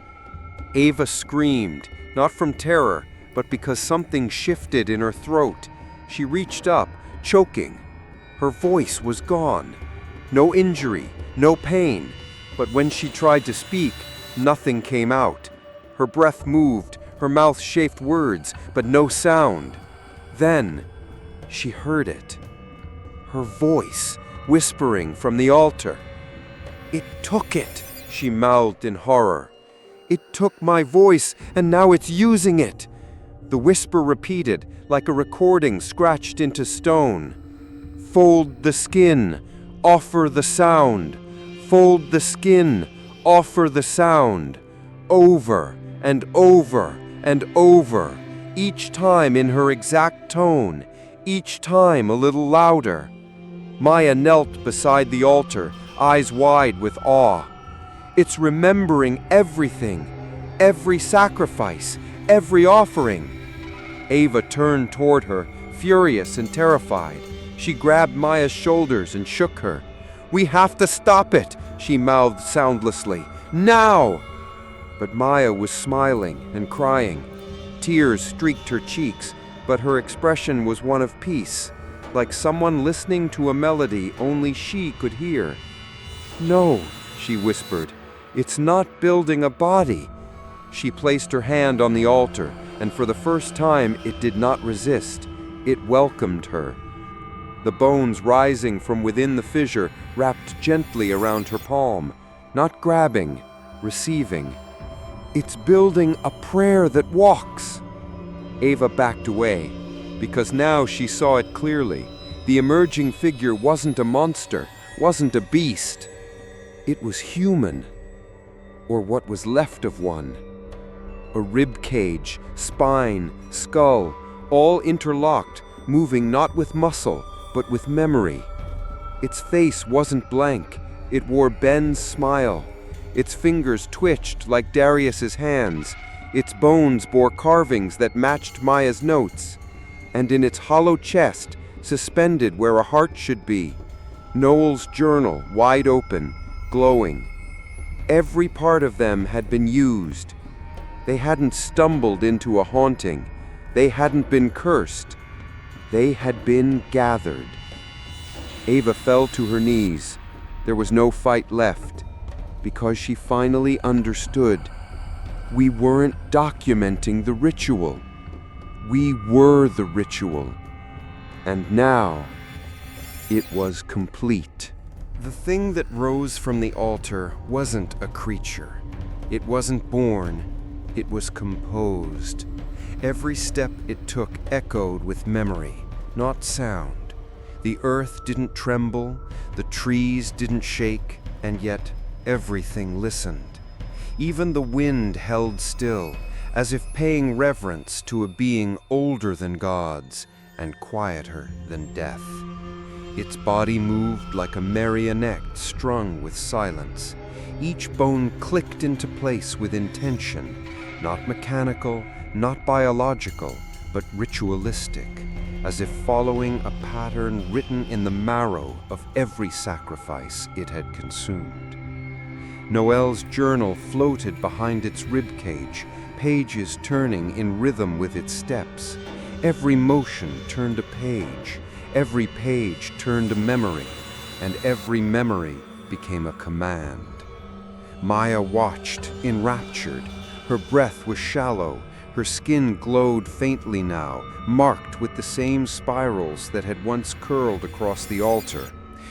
Ava screamed, not from terror, but because something shifted in her throat. She reached up, choking. Her voice was gone. No injury, no pain, but when she tried to speak, nothing came out. Her breath moved, her mouth shaped words, but no sound. Then, she heard it. Her voice, whispering from the altar. "It took it," she mouthed in horror. "It took my voice, and now it's using it." The whisper repeated, like a recording scratched into stone. "Fold the skin, offer the sound. Fold the skin, offer the sound." Over and over and over, each time in her exact tone, each time a little louder. Maya knelt beside the altar, eyes wide with awe. It's remembering everything, every sacrifice, every offering. Ava turned toward her, furious and terrified. She grabbed Maya's shoulders and shook her. "We have to stop it," she mouthed soundlessly. "Now!" But Maya was smiling and crying. Tears streaked her cheeks, but her expression was one of peace, like someone listening to a melody only she could hear. "No," she whispered, "it's not building a body." She placed her hand on the altar, and for the first time it did not resist. It welcomed her. The bones rising from within the fissure wrapped gently around her palm, not grabbing, receiving. "It's building a prayer that walks." Ava backed away, because now she saw it clearly. The emerging figure wasn't a monster, wasn't a beast. It was human, or what was left of one. A rib cage, spine, skull, all interlocked, moving not with muscle, but with memory. Its face wasn't blank. It wore Ben's smile. Its fingers twitched like Darius's hands. Its bones bore carvings that matched Maya's notes. And in its hollow chest, suspended where a heart should be. Noel's journal, wide open, glowing. Every part of them had been used. They hadn't stumbled into a haunting. They hadn't been cursed. They had been gathered. Ava fell to her knees. There was no fight left, because she finally understood. We weren't documenting the ritual. We were the ritual. And now, it was complete. The thing that rose from the altar wasn't a creature. It wasn't born. It was composed. Every step it took echoed with memory, not sound. The earth didn't tremble, the trees didn't shake, and yet everything listened. Even the wind held still, as if paying reverence to a being older than gods and quieter than death. Its body moved like a marionette strung with silence. Each bone clicked into place with intention, not mechanical, not biological, but ritualistic, as if following a pattern written in the marrow of every sacrifice it had consumed. Noel's journal floated behind its ribcage, pages turning in rhythm with its steps. Every motion turned a page, every page turned a memory, and every memory became a command. Maya watched, enraptured. Her breath was shallow. Her skin glowed faintly now, marked with the same spirals that had once curled across the altar.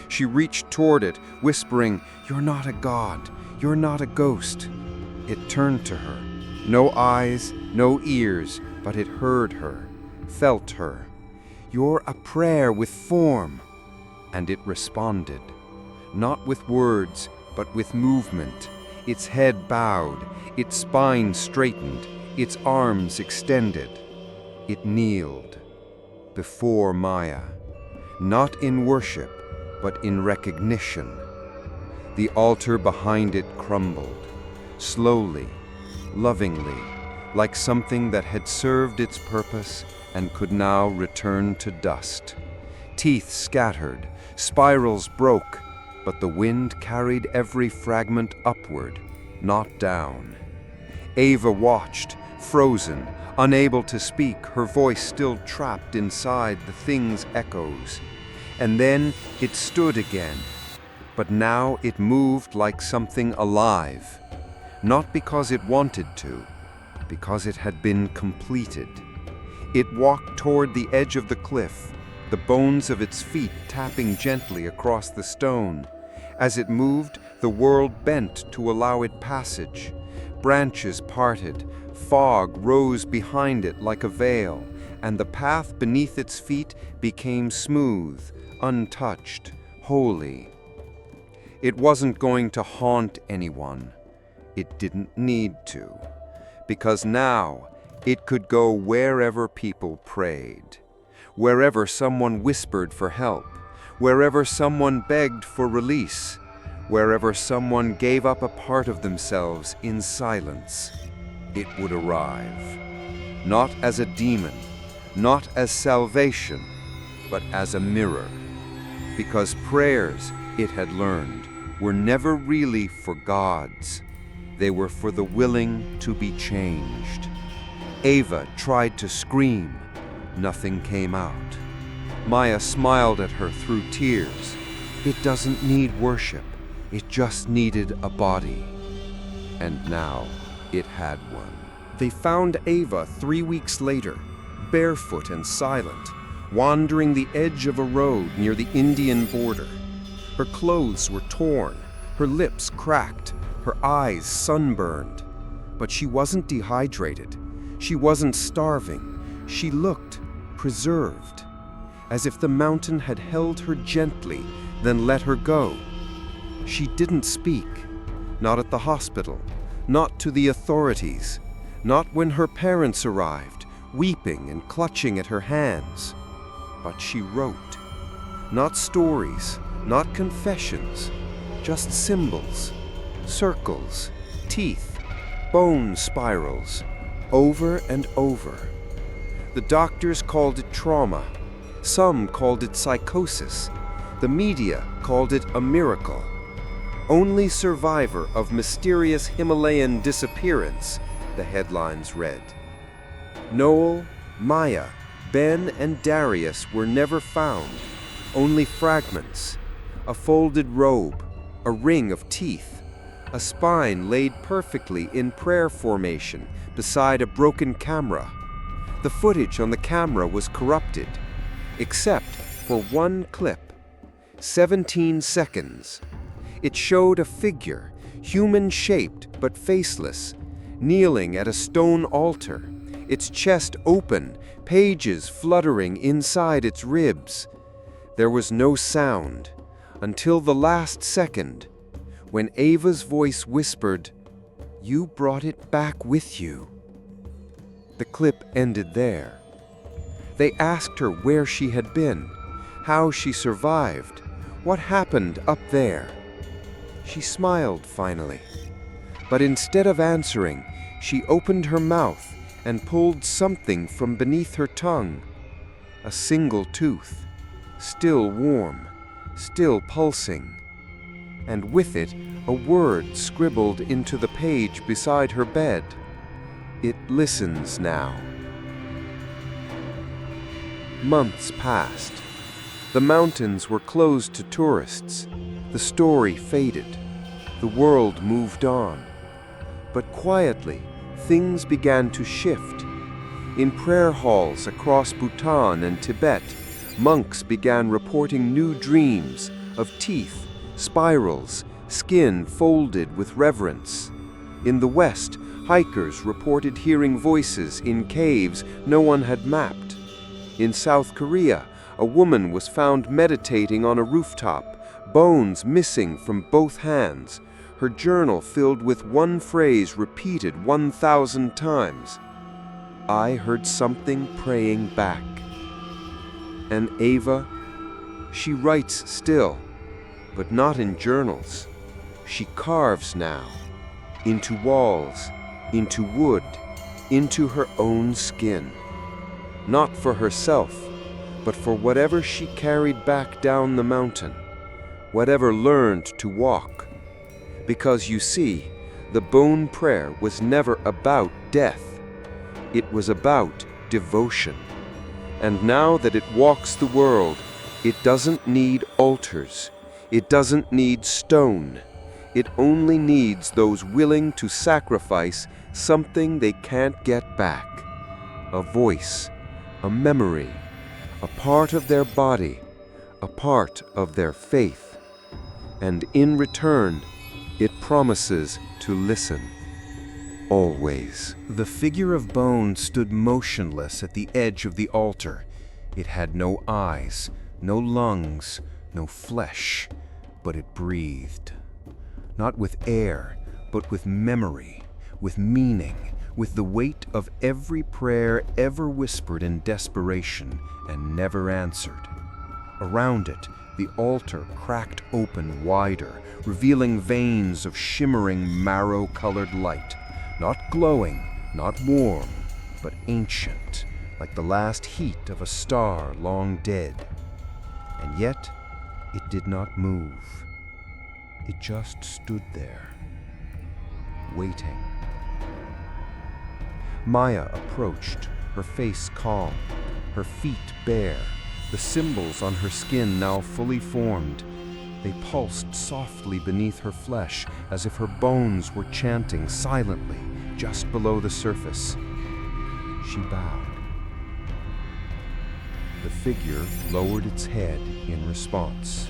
She reached toward it, whispering, "You're not a god. You're not a ghost." It turned to her. No eyes, no ears, but it heard her, felt her. "You're a prayer with form." And it responded, not with words, but with movement. Its head bowed, its spine straightened, its arms extended. It kneeled before Maya, not in worship, but in recognition. The altar behind it crumbled, slowly, lovingly, like something that had served its purpose and could now return to dust. Teeth scattered, spirals broke, but the wind carried every fragment upward, not down. Ava watched, frozen, unable to speak, her voice still trapped inside the thing's echoes. And then it stood again, but now it moved like something alive, not because it wanted to, because it had been completed. It walked toward the edge of the cliff, the bones of its feet tapping gently across the stone. As it moved, the world bent to allow it passage. Branches parted, fog rose behind it like a veil, and the path beneath its feet became smooth, untouched, holy. It wasn't going to haunt anyone. It didn't need to, because now it could go wherever people prayed, wherever someone whispered for help, wherever someone begged for release, wherever someone gave up a part of themselves in silence. It would arrive, not as a demon, not as salvation, but as a mirror, because prayers, it had learned, were never really for gods. They were for the willing to be changed. Ava tried to scream. Nothing came out. Maya smiled at her through tears. It doesn't need worship. It just needed a body. And now it had one. They found Ava 3 weeks later, barefoot and silent, wandering the edge of a road near the Indian border. Her clothes were torn, her lips cracked, her eyes sunburned. But she wasn't dehydrated. She wasn't starving. She looked preserved, as if the mountain had held her gently, then let her go. She didn't speak, not at the hospital, not to the authorities, not when her parents arrived, weeping and clutching at her hands. But she wrote, not stories, not confessions, just symbols, circles, teeth, bone spirals, over and over. The doctors called it trauma. Some called it psychosis. The media called it a miracle. Only survivor of mysterious Himalayan disappearance, the headlines read. Noel, Maya, Ben, and Darius were never found. Only fragments. A folded robe, a ring of teeth, a spine laid perfectly in prayer formation beside a broken camera. The footage on the camera was corrupted, except for one clip. 17 seconds. It showed a figure, human-shaped but faceless, kneeling at a stone altar, its chest open, pages fluttering inside its ribs. There was no sound until the last second, when Ava's voice whispered, "You brought it back with you." The clip ended there. They asked her where she had been, how she survived, what happened up there. She smiled finally, but instead of answering, she opened her mouth and pulled something from beneath her tongue. A single tooth, still warm, still pulsing, and with it a word scribbled into the page beside her bed. It listens now. Months passed. The mountains were closed to tourists. The story faded. The world moved on. But quietly, things began to shift. In prayer halls across Bhutan and Tibet, monks began reporting new dreams of teeth, spirals, skin folded with reverence. In the West, hikers reported hearing voices in caves no one had mapped. In South Korea, a woman was found meditating on a rooftop, bones missing from both hands, her journal filled with one phrase repeated 1,000 times. "I heard something praying back." And Ava, she writes still, but not in journals. She carves now, into walls, into wood, into her own skin. Not for herself, but for whatever she carried back down the mountain, whatever learned to walk. Because you see, the bone prayer was never about death. It was about devotion. And now that it walks the world, it doesn't need altars. It doesn't need stone. It only needs those willing to sacrifice something they can't get back. A voice, a memory, a part of their body, a part of their faith. And in return, it promises to listen. Always. The figure of bone stood motionless at the edge of the altar. It had no eyes, no lungs, no flesh, but it breathed. Not with air, but with memory, with meaning, with the weight of every prayer ever whispered in desperation and never answered. Around it, the altar cracked open wider, revealing veins of shimmering marrow-colored light, not glowing, not warm, but ancient, like the last heat of a star long dead. And yet, it did not move. It just stood there, waiting. Maya approached, her face calm, her feet bare, the symbols on her skin now fully formed. They pulsed softly beneath her flesh, as if her bones were chanting silently just below the surface. She bowed. The figure lowered its head in response.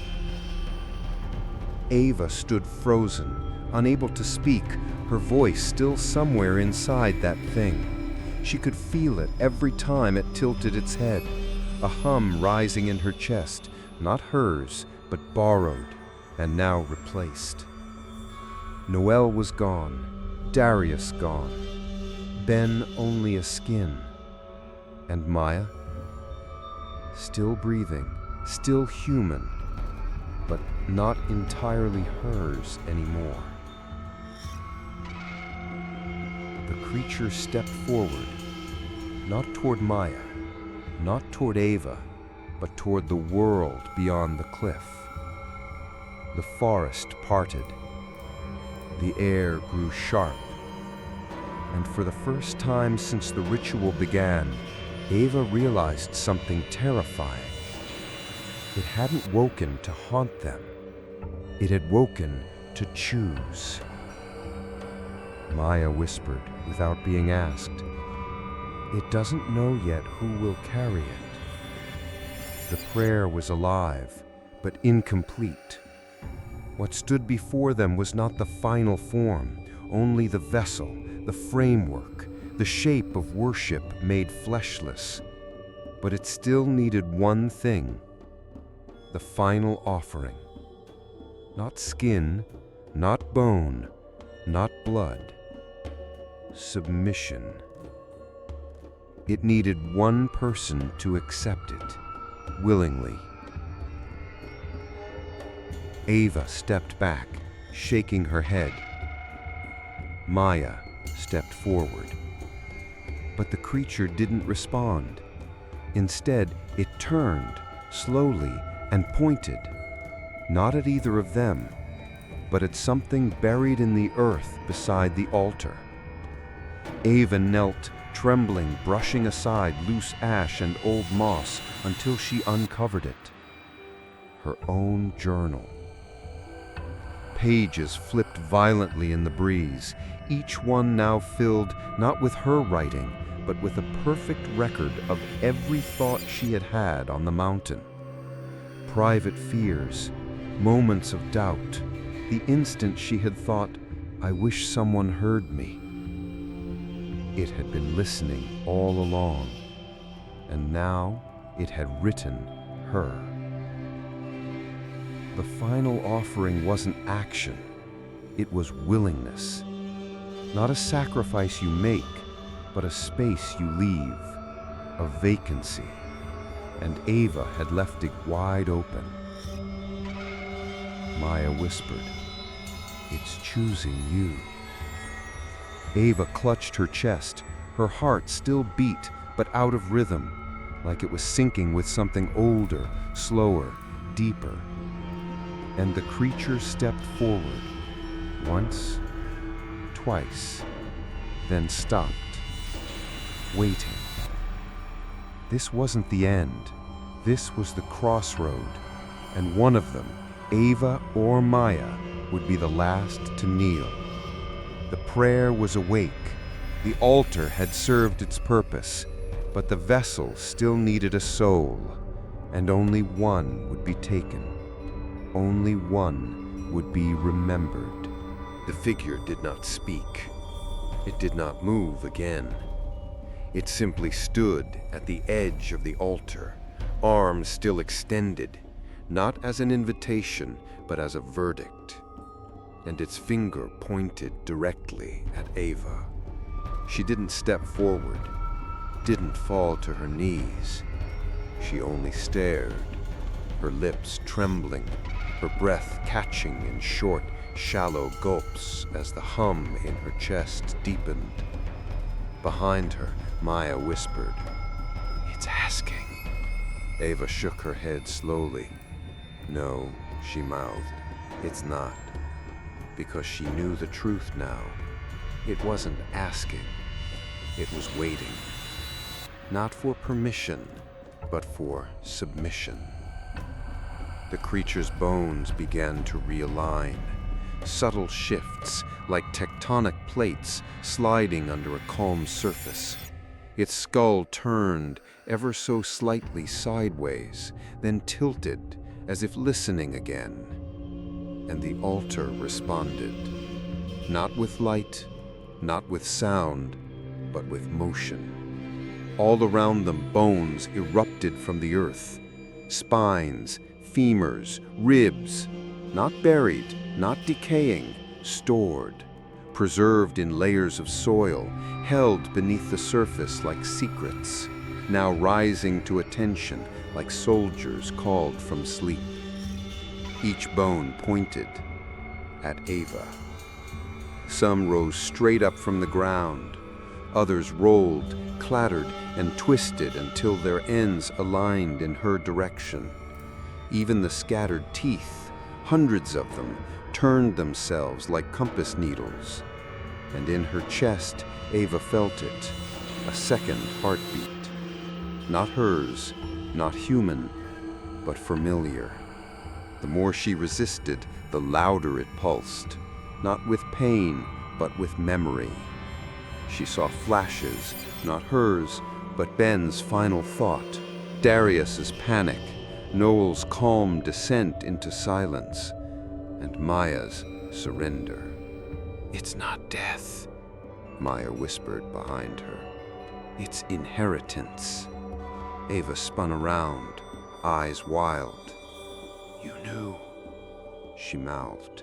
Ava stood frozen, unable to speak, her voice still somewhere inside that thing. She could feel it every time it tilted its head, a hum rising in her chest, not hers, but borrowed, and now replaced. Noel was gone, Darius gone, Ben only a skin. And Maya? Still breathing, still human, but not entirely hers anymore. The creature stepped forward, not toward Maya, not toward Ava, but toward the world beyond the cliff. The forest parted. The air grew sharp. And for the first time since the ritual began, Ava realized something terrifying. It hadn't woken to haunt them. It had woken to choose. Maya whispered without being asked, "It doesn't know yet who will carry it." The prayer was alive, but incomplete. What stood before them was not the final form, only the vessel, the framework, the shape of worship made fleshless. But it still needed one thing: the final offering. Not skin, not bone, not blood. Submission. It needed one person to accept it, willingly. Ava stepped back, shaking her head. Maya stepped forward. But the creature didn't respond. Instead, it turned, slowly, and pointed, not at either of them, but at something buried in the earth beside the altar. Ava knelt, trembling, brushing aside loose ash and old moss until she uncovered it. Her own journal. Pages flipped violently in the breeze, each one now filled not with her writing, but with a perfect record of every thought she had had on the mountain. Private fears, moments of doubt, the instant she had thought, "I wish someone heard me." It had been listening all along, and now it had written her. The final offering wasn't action, it was willingness. Not a sacrifice you make, but a space you leave, a vacancy. And Ava had left it wide open. Maya whispered, "It's choosing you." Ava clutched her chest, her heart still beat, but out of rhythm, like it was syncing with something older, slower, deeper. And the creature stepped forward, once, twice, then stopped, waiting. This wasn't the end. This was the crossroad, and one of them, Ava or Maya, would be the last to kneel. The prayer was awake. The altar had served its purpose, but the vessel still needed a soul, and only one would be taken. Only one would be remembered. The figure did not speak. It did not move again. It simply stood at the edge of the altar, arms still extended, not as an invitation, but as a verdict. And its finger pointed directly at Ava. She didn't step forward, didn't fall to her knees. She only stared, her lips trembling, her breath catching in short, shallow gulps as the hum in her chest deepened. Behind her, Maya whispered, "It's asking." Ava shook her head slowly. "No," she mouthed, "it's not." Because she knew the truth now. It wasn't asking, it was waiting. Not for permission, but for submission. The creature's bones began to realign, subtle shifts like tectonic plates sliding under a calm surface. Its skull turned ever so slightly sideways, then tilted as if listening again. And the altar responded, not with light, not with sound, but with motion. All around them, bones erupted from the earth, spines, femurs, ribs, not buried, not decaying, stored, preserved in layers of soil, held beneath the surface like secrets, now rising to attention like soldiers called from sleep. Each bone pointed at Ava. Some rose straight up from the ground, Others rolled, clattered, and twisted until their ends aligned in her direction. Even the scattered teeth, hundreds of them, turned themselves like compass needles. And in her chest, Ava felt it, a second heartbeat. Not hers, not human, but familiar. The more she resisted, the louder it pulsed, not with pain, but with memory. She saw flashes, not hers, but Ben's final thought, Darius's panic, Noel's calm descent into silence, and Maya's surrender. "It's not death," Maya whispered behind her. "It's inheritance." Ava spun around, eyes wild. "You knew," she mouthed.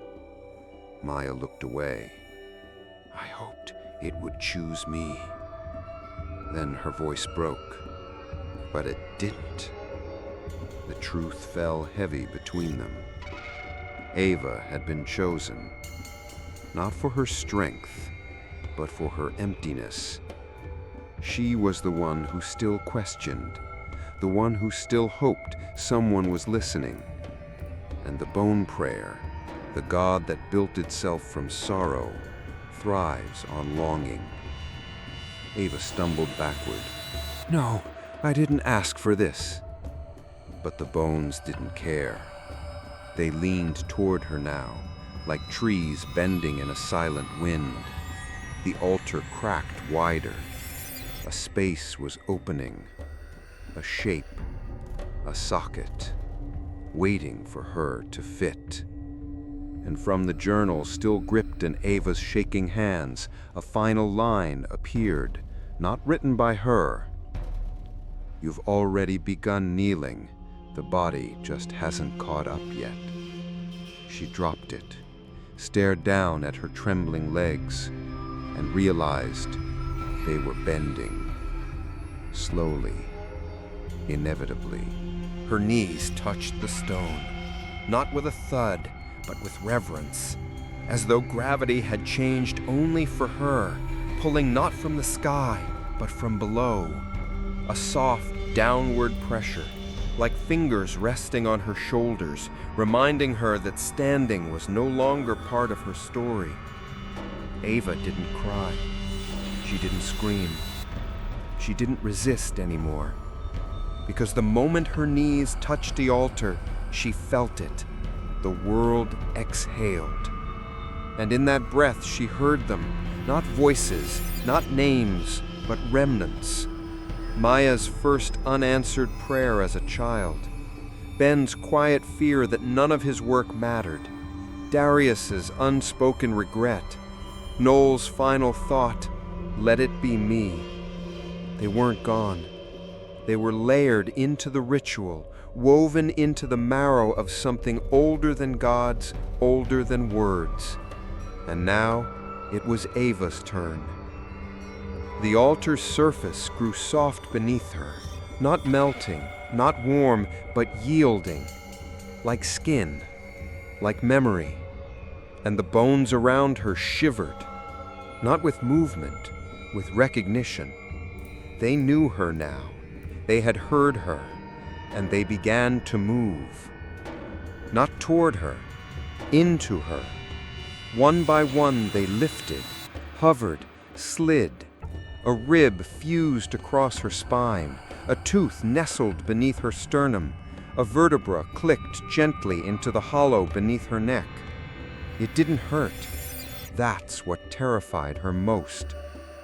Maya looked away. "I hoped it would choose me." Then her voice broke, but it didn't. The truth fell heavy between them. Ava had been chosen, not for her strength, but for her emptiness. She was the one who still questioned, the one who still hoped someone was listening. And the bone prayer, the god that built itself from sorrow, thrives on longing. Ava stumbled backward. "No, I didn't ask for this." But the bones didn't care. They leaned toward her now, like trees bending in a silent wind. The altar cracked wider. A space was opening, a shape, a socket, waiting for her to fit. And from the journal still gripped in Ava's shaking hands, a final line appeared, not written by her. "You've already begun kneeling. The body just hasn't caught up yet." She dropped it, stared down at her trembling legs, and realized they were bending. Slowly, inevitably. Her knees touched the stone, not with a thud, but with reverence, as though gravity had changed only for her, pulling not from the sky, but from below. A soft, downward pressure, like fingers resting on her shoulders, reminding her that standing was no longer part of her story. Ava didn't cry. She didn't scream. She didn't resist anymore. Because the moment her knees touched the altar, she felt it. The world exhaled. And in that breath she heard them, not voices, not names, but remnants. Maya's first unanswered prayer as a child, Ben's quiet fear that none of his work mattered, Darius's unspoken regret, Noel's final thought, "Let it be me." They weren't gone. They were layered into the ritual, woven into the marrow of something older than gods, older than words. And now it was Ava's turn. The altar's surface grew soft beneath her, not melting, not warm, but yielding, like skin, like memory. And the bones around her shivered, not with movement, with recognition. They knew her now. They had heard her, and they began to move. Not toward her, into her. One by one they lifted, hovered, slid. A rib fused across her spine, a tooth nestled beneath her sternum, a vertebra clicked gently into the hollow beneath her neck. It didn't hurt. That's what terrified her most.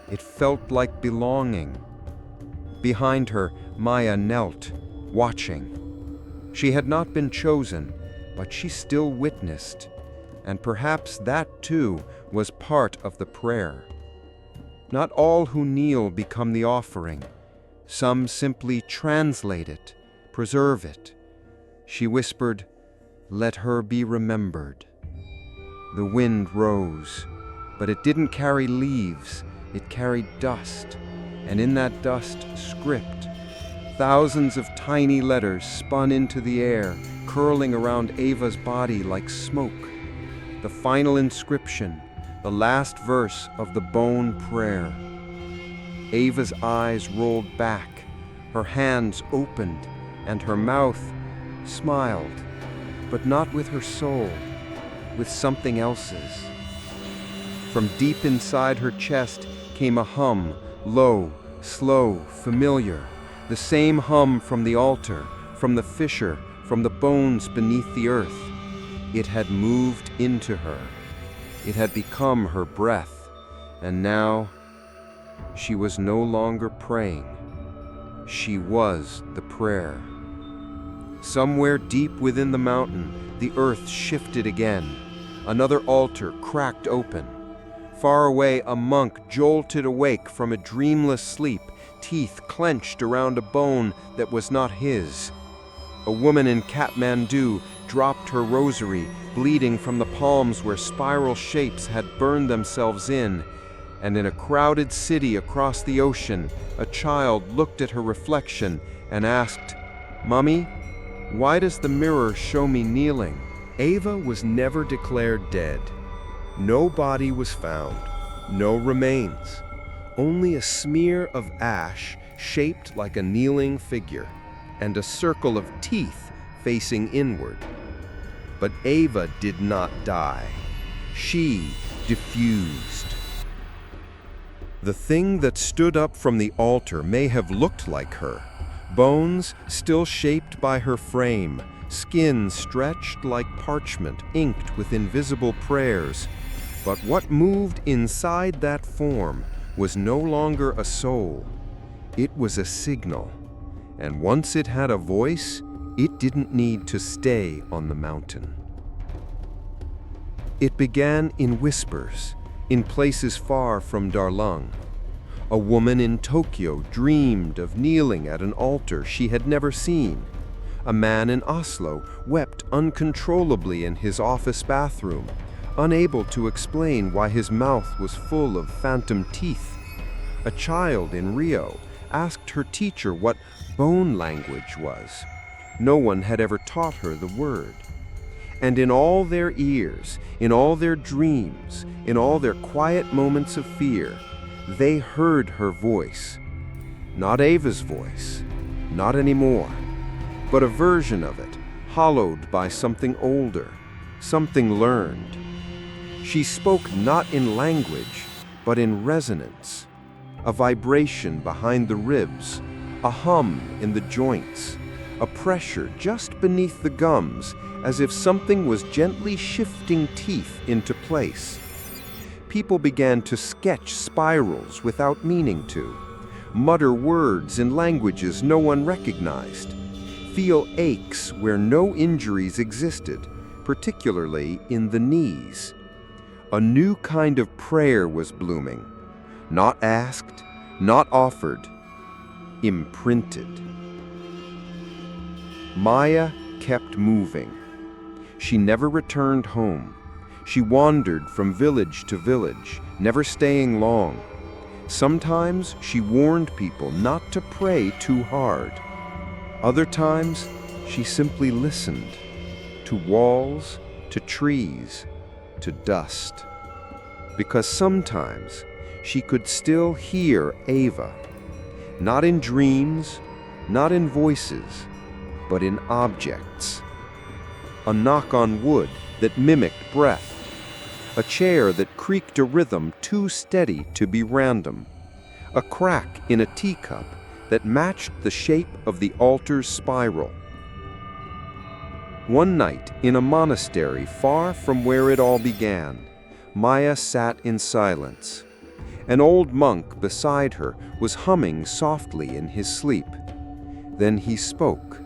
It felt like belonging. Behind her, Maya knelt, watching. She had not been chosen, but she still witnessed, and perhaps that too was part of the prayer. Not all who kneel become the offering. Some simply translate it, preserve it. She whispered, "Let her be remembered." The wind rose, but it didn't carry leaves, it carried dust. And in that dust, script. Thousands of tiny letters spun into the air, curling around Ava's body like smoke. The final inscription, the last verse of the bone prayer. Ava's eyes rolled back, her hands opened, and her mouth smiled, but not with her soul, with something else's. From deep inside her chest came a hum, low, slow, familiar, the same hum from the altar, from the fissure, from the bones beneath the earth. It had moved into her. It had become her breath, and now she was no longer praying. She was the prayer. Somewhere deep within the mountain, the earth shifted again. Another altar cracked open. Far away, a monk jolted awake from a dreamless sleep, teeth clenched around a bone that was not his. A woman in Kathmandu dropped her rosary, bleeding from the palms where spiral shapes had burned themselves in. And in a crowded city across the ocean, a child looked at her reflection and asked, "Mommy, why does the mirror show me kneeling?" Ava was never declared dead. No body was found, no remains, only a smear of ash shaped like a kneeling figure, and a circle of teeth facing inward. But Ava did not die. She diffused. The thing that stood up from the altar may have looked like her, bones still shaped by her frame, skin stretched like parchment inked with invisible prayers. But what moved inside that form was no longer a soul. It was a signal. And once it had a voice, it didn't need to stay on the mountain. It began in whispers, in places far from Darlung. A woman in Tokyo dreamed of kneeling at an altar she had never seen. A man in Oslo wept uncontrollably in his office bathroom, unable to explain why his mouth was full of phantom teeth. A child in Rio asked her teacher what bone language was. No one had ever taught her the word. And in all their ears, in all their dreams, in all their quiet moments of fear, they heard her voice. Not Ava's voice, not anymore, but a version of it, hollowed by something older, something learned. She spoke not in language, but in resonance, a vibration behind the ribs, a hum in the joints, a pressure just beneath the gums, as if something was gently shifting teeth into place. People began to sketch spirals without meaning to, mutter words in languages no one recognized, feel aches where no injuries existed, particularly in the knees. A new kind of prayer was blooming, not asked, not offered, imprinted. Maya kept moving. She never returned home. She wandered from village to village, never staying long. Sometimes she warned people not to pray too hard. Other times, she simply listened to walls, to trees, to dust. Because sometimes she could still hear Ava, not in dreams, not in voices, but in objects. A knock on wood that mimicked breath, a chair that creaked a rhythm too steady to be random, a crack in a teacup that matched the shape of the altar's spiral. One night, in a monastery far from where it all began, Maya sat in silence. An old monk beside her was humming softly in his sleep. Then he spoke,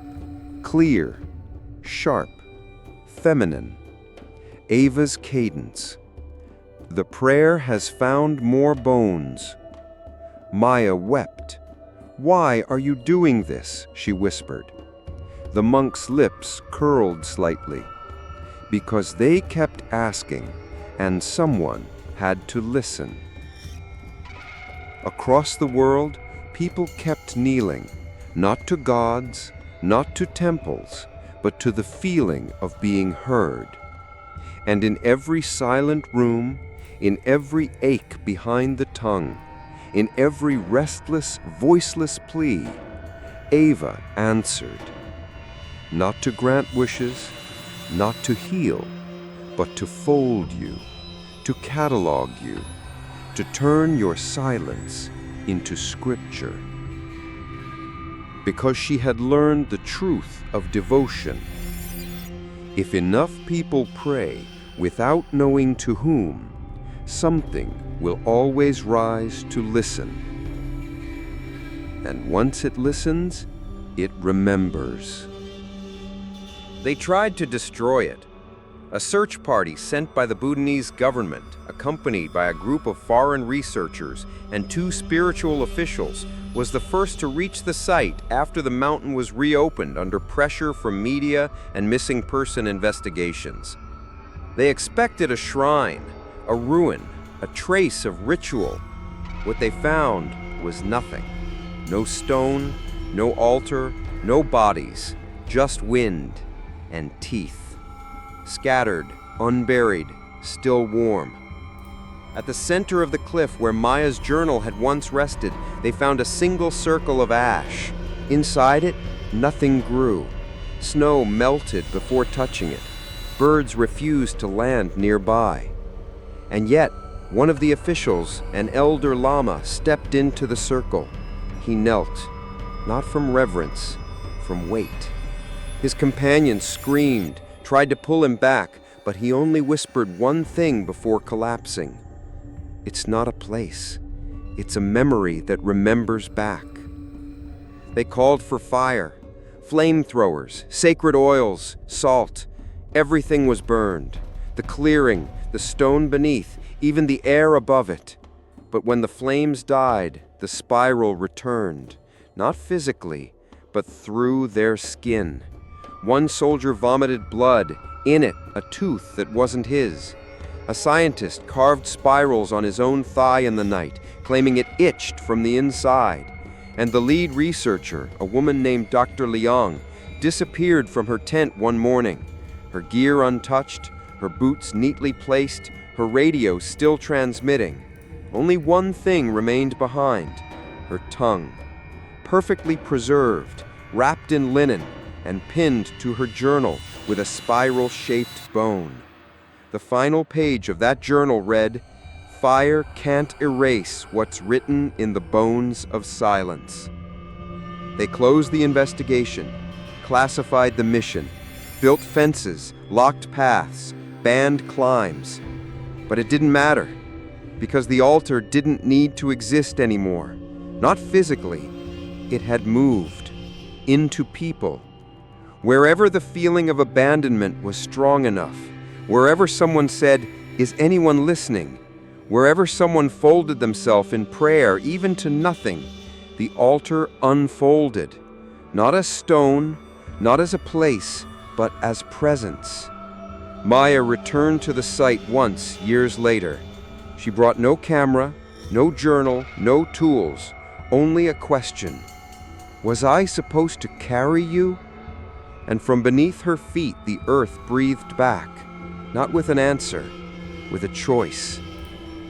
clear, sharp, feminine, Ava's cadence. The prayer has found more bones. Maya wept. "Why are you doing this?" she whispered. The monk's lips curled slightly. Because they kept asking, and someone had to listen. Across the world, people kept kneeling, not to gods, not to temples, but to the feeling of being heard. And in every silent room, in every ache behind the tongue, In every restless, voiceless plea, Ava answered, not to grant wishes, not to heal, but to fold you, to catalog you, to turn your silence into scripture. Because she had learned the truth of devotion. If enough people pray without knowing to whom, something will always rise to listen. And once it listens, it remembers. They tried to destroy it. A search party sent by the Bhutanese government, accompanied by a group of foreign researchers and 2 spiritual officials, was the first to reach the site after the mountain was reopened under pressure from media and missing person investigations. They expected a shrine, a ruin, a trace of ritual. What they found was nothing. No stone, no altar, no bodies, just wind and teeth. Scattered, unburied, still warm. At the center of the cliff where Maya's journal had once rested, they found a single circle of ash. Inside it, nothing grew. Snow melted before touching it. Birds refused to land nearby. And yet, one of the officials, an elder lama, stepped into the circle. He knelt, not from reverence, from weight. His companions screamed, tried to pull him back, but he only whispered one thing before collapsing. It's not a place. It's a memory that remembers back. They called for fire, flamethrowers, sacred oils, salt. Everything was burned. The clearing, the stone beneath, even the air above it. But when the flames died, the spiral returned, not physically, but through their skin. One soldier vomited blood, in it a tooth that wasn't his. A scientist carved spirals on his own thigh in the night, claiming it itched from the inside. And the lead researcher, a woman named Dr. Liang, disappeared from her tent one morning. Her gear untouched, her boots neatly placed, her radio still transmitting. Only one thing remained behind, her tongue. Perfectly preserved, wrapped in linen, and pinned to her journal with a spiral-shaped bone. The final page of that journal read, "Fire can't erase what's written in the bones of silence." They closed the investigation, classified the mission, built fences, locked paths, banned climbs. But it didn't matter, because the altar didn't need to exist anymore. Not physically. It had moved into people. Wherever the feeling of abandonment was strong enough, wherever someone said, "Is anyone listening?" Wherever someone folded themselves in prayer, even to nothing, the altar unfolded. Not as stone, not as a place, but as presence. Maya returned to the site once, years later. She brought no camera, no journal, no tools, only a question. Was I supposed to carry you? And from beneath her feet, the earth breathed back, not with an answer, with a choice.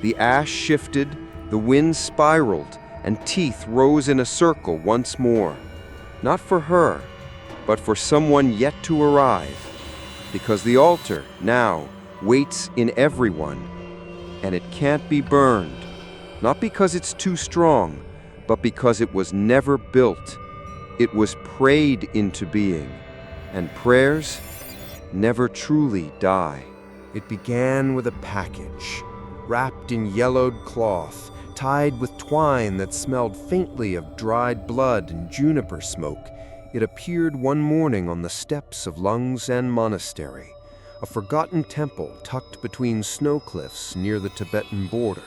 The ash shifted, the wind spiraled, and teeth rose in a circle once more. Not for her, but for someone yet to arrive. Because the altar, now, waits in everyone, and it can't be burned. Not because it's too strong, but because it was never built. It was prayed into being, and prayers never truly die. It began with a package, wrapped in yellowed cloth, tied with twine that smelled faintly of dried blood and juniper smoke. It appeared one morning on the steps of Lungsan Monastery, a forgotten temple tucked between snow cliffs near the Tibetan border.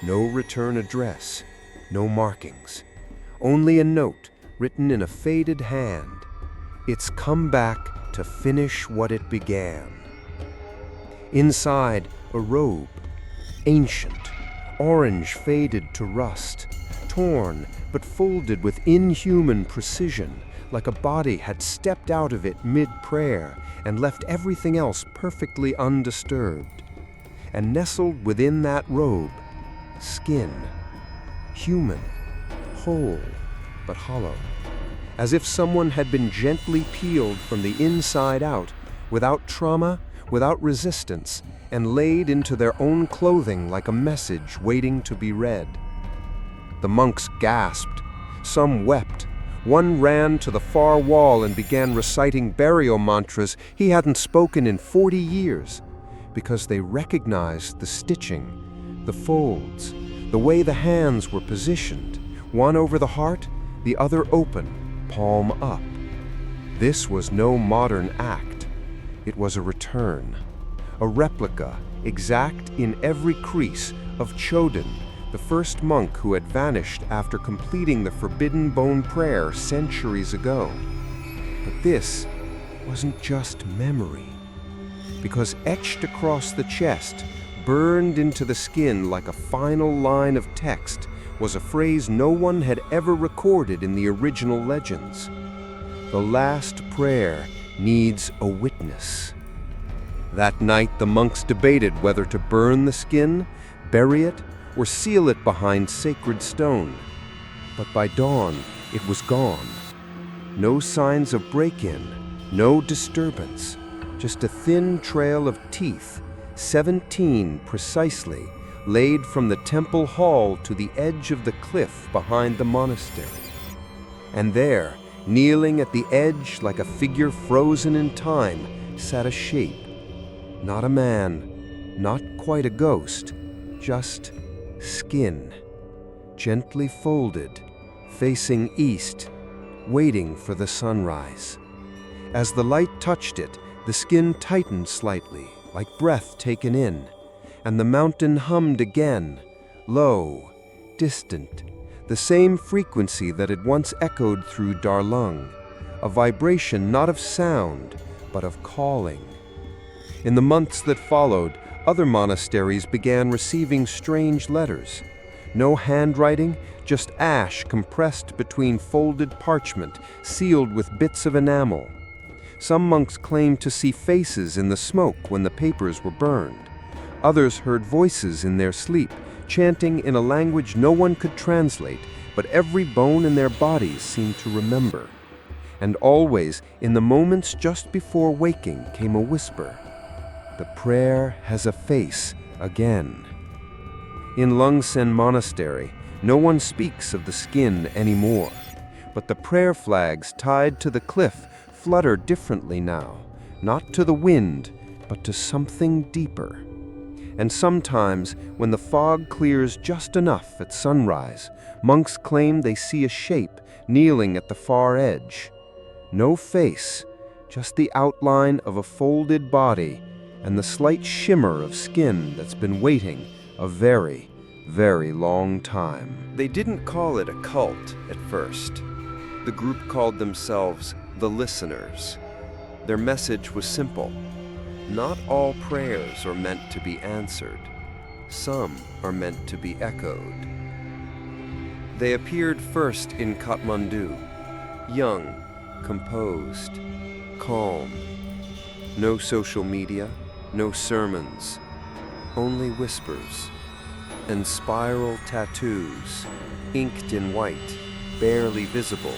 No return address, no markings, only a note written in a faded hand. It's come back to finish what it began. Inside, a robe, ancient, orange faded to rust, torn but folded with inhuman precision, like a body had stepped out of it mid-prayer and left everything else perfectly undisturbed. And nestled within that robe, skin, human, whole but hollow, as if someone had been gently peeled from the inside out, without trauma, without resistance, and laid into their own clothing like a message waiting to be read. The monks gasped. Some wept. One ran to the far wall and began reciting burial mantras he hadn't spoken in 40 years, because they recognized the stitching, the folds, the way the hands were positioned, one over the heart, the other open, palm up. This was no modern act. It was a return, a replica, exact in every crease, of Choden, the first monk who had vanished after completing the Forbidden Bone prayer centuries ago. But this wasn't just memory, because etched across the chest, burned into the skin like a final line of text, was a phrase no one had ever recorded in the original legends. The last prayer needs a witness. That night, the monks debated whether to burn the skin, bury it, or seal it behind sacred stone. But by dawn, it was gone. No signs of break-in, no disturbance, just a thin trail of teeth, 17 precisely, laid from the temple hall to the edge of the cliff behind the monastery. And there, kneeling at the edge like a figure frozen in time, sat a shape. Not a man, not quite a ghost, just skin, gently folded, facing east, waiting for the sunrise. As the light touched it, the skin tightened slightly, like breath taken in, and the mountain hummed again, low, distant, the same frequency that had once echoed through Darlung, a vibration not of sound, but of calling. In the months that followed, other monasteries began receiving strange letters. No handwriting, just ash compressed between folded parchment, sealed with bits of enamel. Some monks claimed to see faces in the smoke when the papers were burned. Others heard voices in their sleep, chanting in a language no one could translate, but every bone in their bodies seemed to remember. And always, in the moments just before waking, came a whisper. The prayer has a face again. In Lungsen Monastery, no one speaks of the skin anymore, but the prayer flags tied to the cliff flutter differently now, not to the wind, but to something deeper. And sometimes, when the fog clears just enough at sunrise, monks claim they see a shape kneeling at the far edge. No face, just the outline of a folded body and the slight shimmer of skin that's been waiting a very, very long time. They didn't call it a cult at first. The group called themselves the Listeners. Their message was simple. Not all prayers are meant to be answered. Some are meant to be echoed. They appeared first in Kathmandu, young, composed, calm. No social media, no sermons, only whispers, and spiral tattoos, inked in white, barely visible,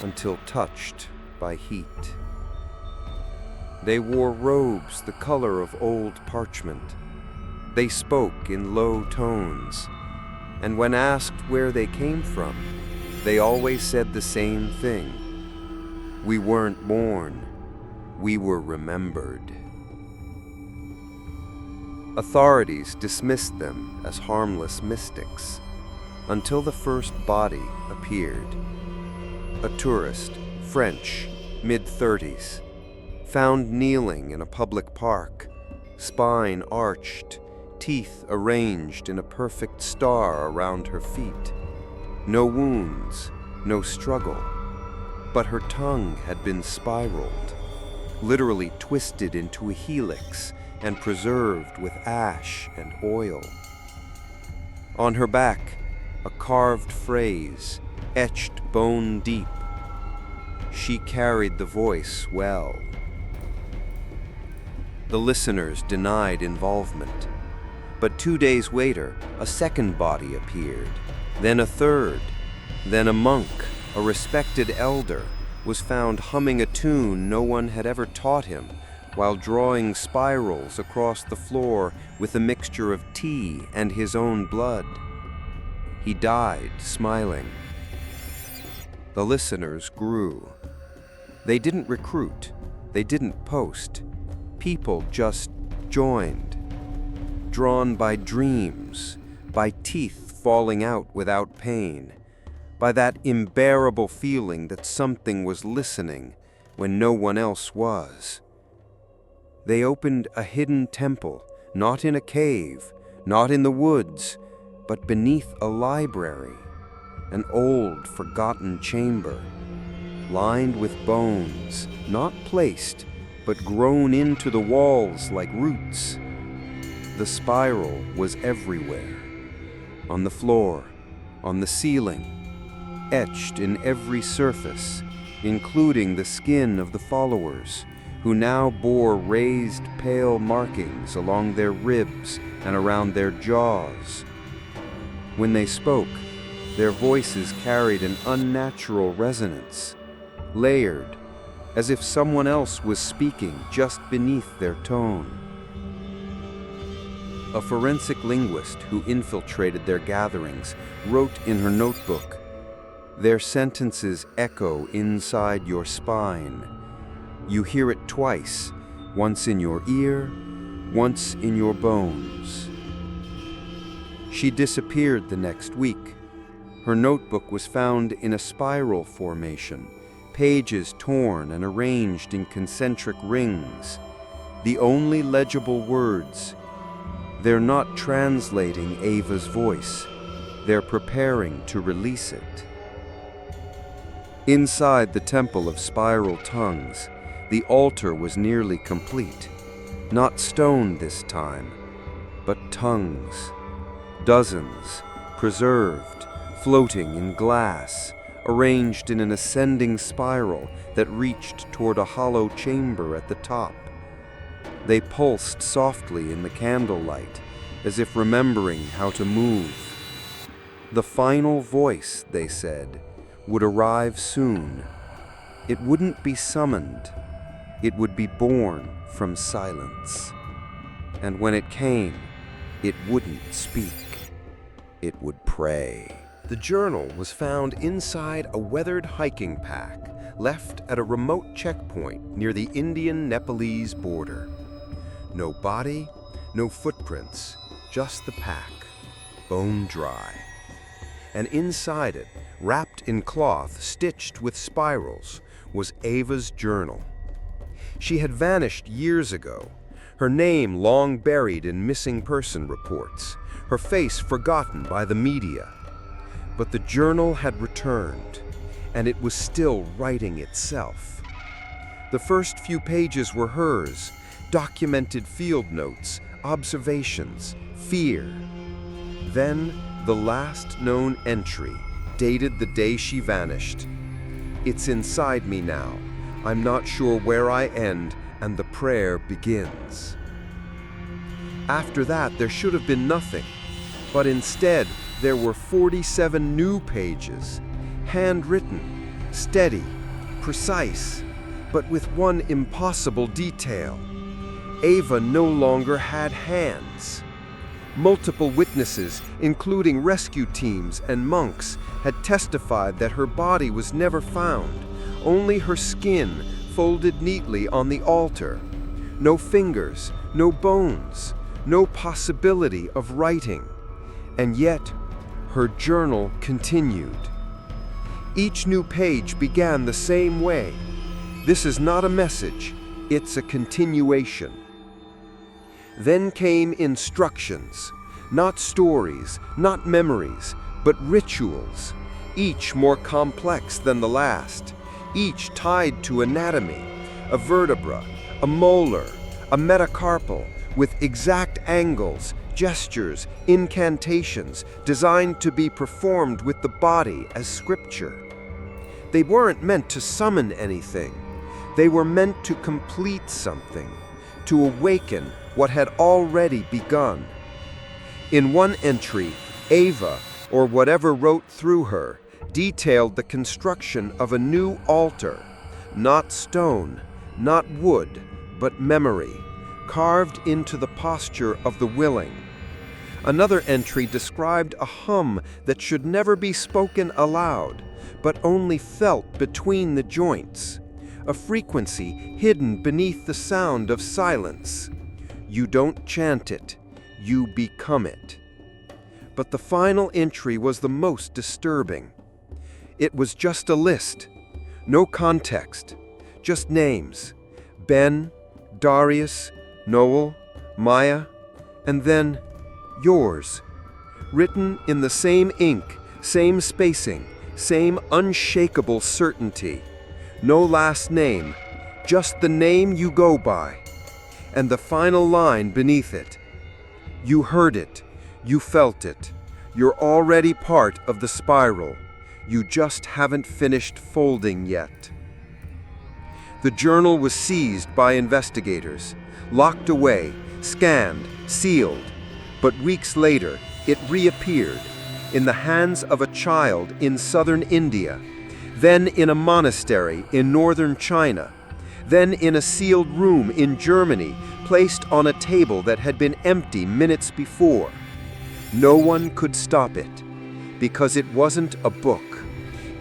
until touched by heat. They wore robes the color of old parchment. They spoke in low tones, and when asked where they came from, they always said the same thing. We weren't born, we were remembered. Authorities dismissed them as harmless mystics, until the first body appeared. A tourist, French, mid-30s, found kneeling in a public park, spine arched, teeth arranged in a perfect star around her feet. No wounds, no struggle, but her tongue had been spiraled, literally twisted into a helix and preserved with ash and oil. On her back, a carved phrase, etched bone deep. She carried the voice well. The listeners denied involvement, but 2 days later, a second body appeared, Then a third. Then a monk, a respected elder, was found humming a tune no one had ever taught him, while drawing spirals across the floor with a mixture of tea and his own blood. He died smiling. The listeners grew. They didn't recruit. They didn't post. People just joined, drawn by dreams, by teeth falling out without pain, by that unbearable feeling that something was listening when no one else was. They opened a hidden temple, not in a cave, not in the woods, but beneath a library, an old, forgotten chamber, lined with bones, not placed, but grown into the walls like roots. The spiral was everywhere, on the floor, on the ceiling, etched in every surface, including the skin of the followers, who now bore raised pale markings along their ribs and around their jaws. When they spoke, their voices carried an unnatural resonance, layered, as if someone else was speaking just beneath their tone. A forensic linguist who infiltrated their gatherings wrote in her notebook, "Their sentences echo inside your spine. You hear it twice, once in your ear, once in your bones." She disappeared the next week. Her notebook was found in a spiral formation, pages torn and arranged in concentric rings. The only legible words. They're not translating Ava's voice. They're preparing to release it. Inside the Temple of Spiral Tongues, the altar was nearly complete. Not stone this time, but tongues. Dozens, preserved, floating in glass, arranged in an ascending spiral that reached toward a hollow chamber at the top. They pulsed softly in the candlelight, as if remembering how to move. The final voice, they said, would arrive soon. It wouldn't be summoned. It would be born from silence. And when it came, it wouldn't speak. It would pray. The journal was found inside a weathered hiking pack left at a remote checkpoint near the Indian-Nepalese border. No body, no footprints, just the pack, bone dry. And inside it, wrapped in cloth stitched with spirals, was Ava's journal. She had vanished years ago, her name long buried in missing person reports, her face forgotten by the media. But the journal had returned, and it was still writing itself. The first few pages were hers, documented field notes, observations, fear. Then the last known entry, dated the day she vanished. "It's inside me now. I'm not sure where I end, and the prayer begins." After that, there should have been nothing, but instead, there were 47 new pages, handwritten, steady, precise, but with one impossible detail. Ava no longer had hands. Multiple witnesses, including rescue teams and monks, had testified that her body was never found, only her skin folded neatly on the altar. No fingers, no bones, no possibility of writing. And yet, her journal continued. Each new page began the same way. This is not a message, it's a continuation. Then came instructions, not stories, not memories, but rituals, each more complex than the last, each tied to anatomy, a vertebra, a molar, a metacarpal, with exact angles, gestures, incantations designed to be performed with the body as scripture. They weren't meant to summon anything. They were meant to complete something, to awaken what had already begun. In one entry, Ava, or whatever wrote through her, detailed the construction of a new altar, not stone, not wood, but memory, carved into the posture of the willing. Another entry described a hum that should never be spoken aloud, but only felt between the joints, a frequency hidden beneath the sound of silence. You don't chant it, you become it. But the final entry was the most disturbing. It was just a list, no context, just names: Ben, Darius, Noel, Maya, and then yours, written in the same ink, same spacing, same unshakable certainty. No last name, just the name you go by. And the final line beneath it: you heard it, you felt it, you're already part of the spiral, you just haven't finished folding yet. The journal was seized by investigators, locked away, scanned, sealed, but weeks later it reappeared in the hands of a child in southern India, then in a monastery in northern China, then in a sealed room in Germany, placed on a table that had been empty minutes before. No one could stop it, because it wasn't a book.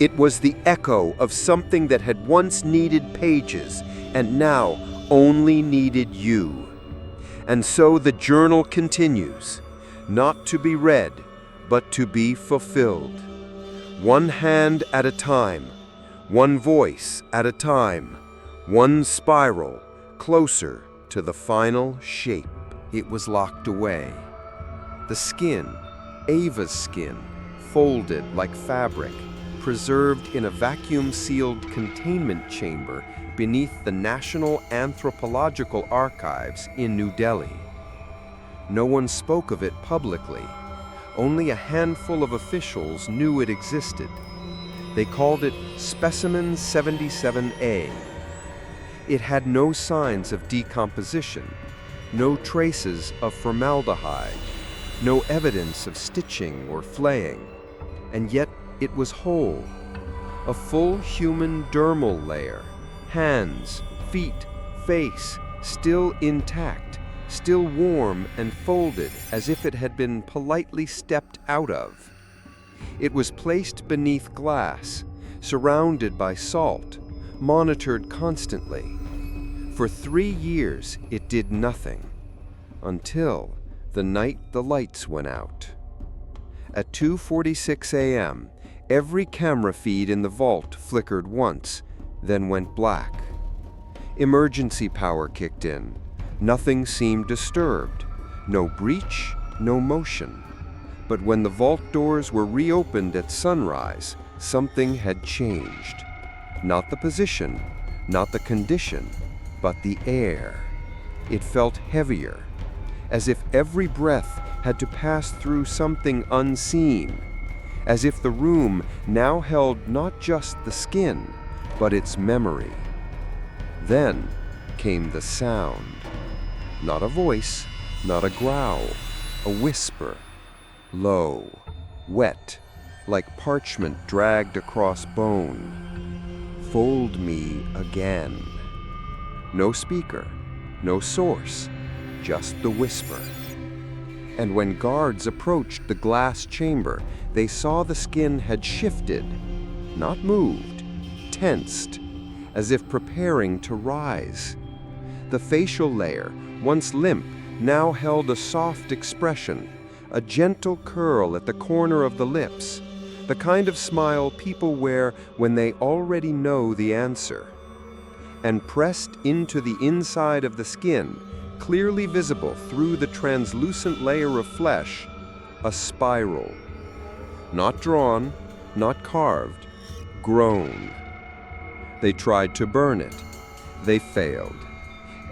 It was the echo of something that had once needed pages and now only needed you. And so the journal continues, not to be read, but to be fulfilled. One hand at a time, one voice at a time, one spiral closer to the final shape. It was locked away. The skin, Ava's skin, folded like fabric, preserved in a vacuum-sealed containment chamber beneath the National Anthropological Archives in New Delhi. No one spoke of it publicly. Only a handful of officials knew it existed. They called it Specimen 77A. It had no signs of decomposition, no traces of formaldehyde, no evidence of stitching or flaying, and yet it was whole. A full human dermal layer, hands, feet, face, still intact, still warm and folded as if it had been politely stepped out of. It was placed beneath glass, surrounded by salt, monitored constantly. For 3 years it did nothing, until the night the lights went out. At 2:46 a.m., every camera feed in the vault flickered once, then went black. Emergency power kicked in. Nothing seemed disturbed. No breach, no motion. But when the vault doors were reopened at sunrise, something had changed. Not the position, not the condition, but the air. It felt heavier, as if every breath had to pass through something unseen, as if the room now held not just the skin, but its memory. Then came the sound. Not a voice, not a growl, a whisper, low, wet, like parchment dragged across bone. Fold me again. No speaker, no source, just the whisper. And when guards approached the glass chamber, they saw the skin had shifted, not moved, tensed, as if preparing to rise. The facial layer, once limp, now held a soft expression, a gentle curl at the corner of the lips, the kind of smile people wear when they already know the answer. And pressed into the inside of the skin, clearly visible through the translucent layer of flesh, a spiral. Not drawn, not carved, grown. They tried to burn it. They failed.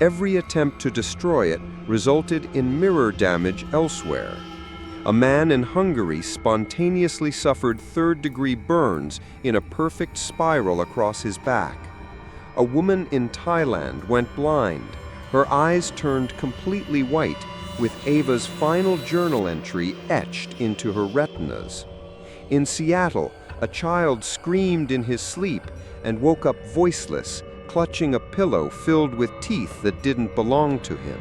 Every attempt to destroy it resulted in mirror damage elsewhere. A man in Hungary spontaneously suffered third-degree burns in a perfect spiral across his back. A woman in Thailand went blind. Her eyes turned completely white, with Ava's final journal entry etched into her retinas. In Seattle, a child screamed in his sleep and woke up voiceless, clutching a pillow filled with teeth that didn't belong to him.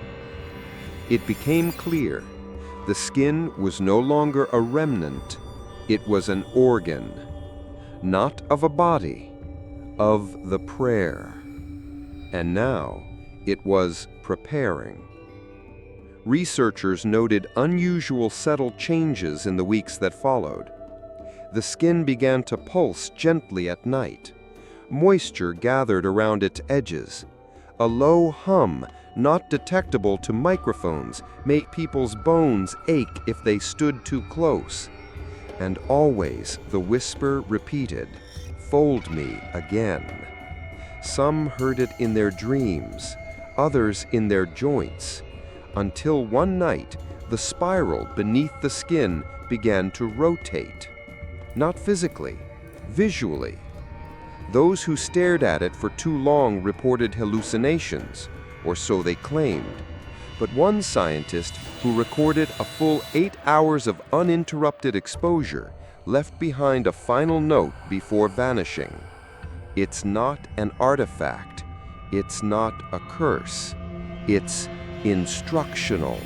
It became clear the skin was no longer a remnant, it was an organ, not of a body, of the prayer. And now it was preparing. Researchers noted unusual subtle changes in the weeks that followed. The skin began to pulse gently at night. Moisture gathered around its edges. A low hum, not detectable to microphones, made people's bones ache if they stood too close. And always the whisper repeated, "Fold me again." Some heard it in their dreams, others in their joints, until one night the spiral beneath the skin began to rotate. Not physically, visually. Those who stared at it for too long reported hallucinations, or so they claimed. But one scientist who recorded a full 8 hours of uninterrupted exposure left behind a final note before vanishing. It's not an artifact. It's not a curse. It's instructional.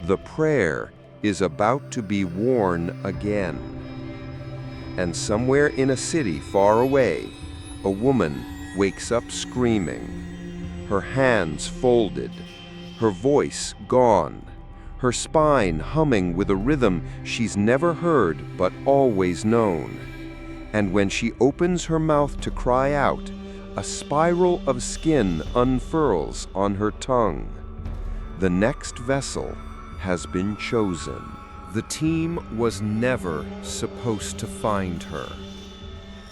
The prayer is about to be worn again. And somewhere in a city far away, a woman wakes up screaming. Her hands folded, her voice gone, her spine humming with a rhythm she's never heard but always known. And when she opens her mouth to cry out, a spiral of skin unfurls on her tongue. The next vessel has been chosen. The team was never supposed to find her.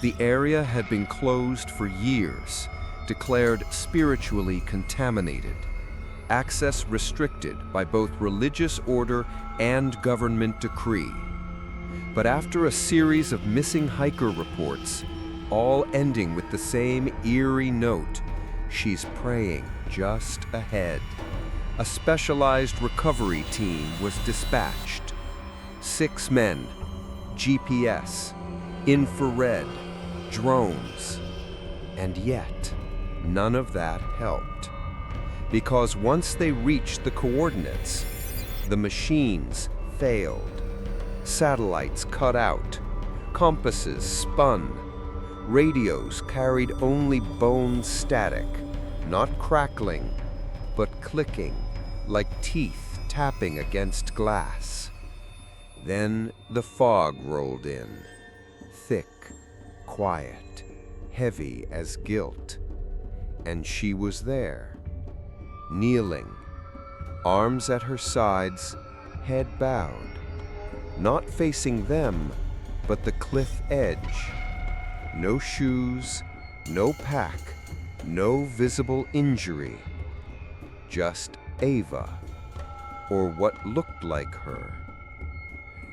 The area had been closed for years, declared spiritually contaminated, access restricted by both religious order and government decree. But after a series of missing hiker reports, all ending with the same eerie note, she's praying just ahead. A specialized recovery team was dispatched. 6 men, GPS, infrared, drones. And yet, none of that helped. Because once they reached the coordinates, the machines failed. Satellites cut out, compasses spun, radios carried only bone static, not crackling, but clicking, like teeth tapping against glass. Then the fog rolled in, thick, quiet, heavy as guilt. And she was there, kneeling, arms at her sides, head bowed, not facing them, but the cliff edge. No shoes, no pack, no visible injury. Just Ava, or what looked like her.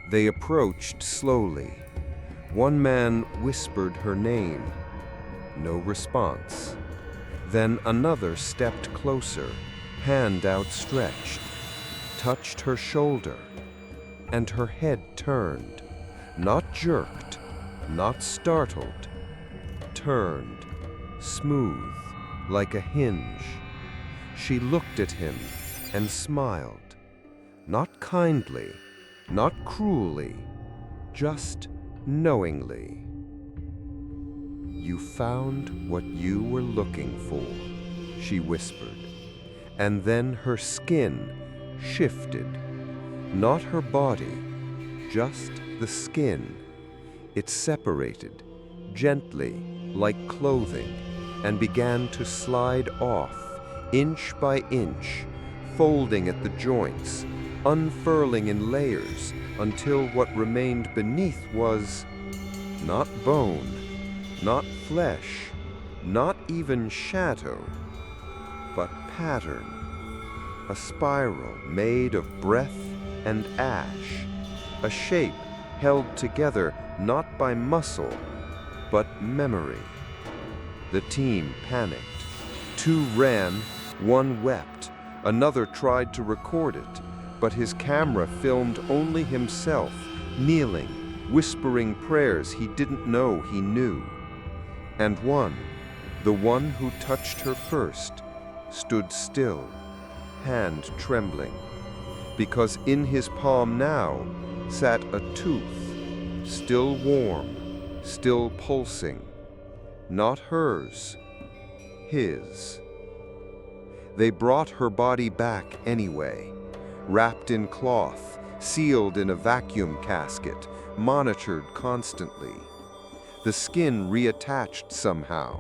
They approached slowly. One man whispered her name. No response. Then another stepped closer, hand outstretched, touched her shoulder, and her head turned, not jerked, not startled, turned, smooth, like a hinge. She looked at him and smiled, not kindly, not cruelly, just knowingly. "You found what you were looking for," she whispered, and then her skin shifted. Not her body, just the skin. It separated, gently, like clothing, and began to slide off, inch by inch, folding at the joints, unfurling in layers, until what remained beneath was not bone, not flesh, not even shadow, but pattern. A spiral made of breath and ash, a shape held together not by muscle, but memory. The team panicked. 2 ran, 1 wept, another tried to record it, but his camera filmed only himself, kneeling, whispering prayers he didn't know he knew. And one, the one who touched her first, stood still, hand trembling, because in his palm now sat a tooth, still warm, still pulsing, not hers, his. They brought her body back anyway, wrapped in cloth, sealed in a vacuum casket, monitored constantly. The skin reattached somehow,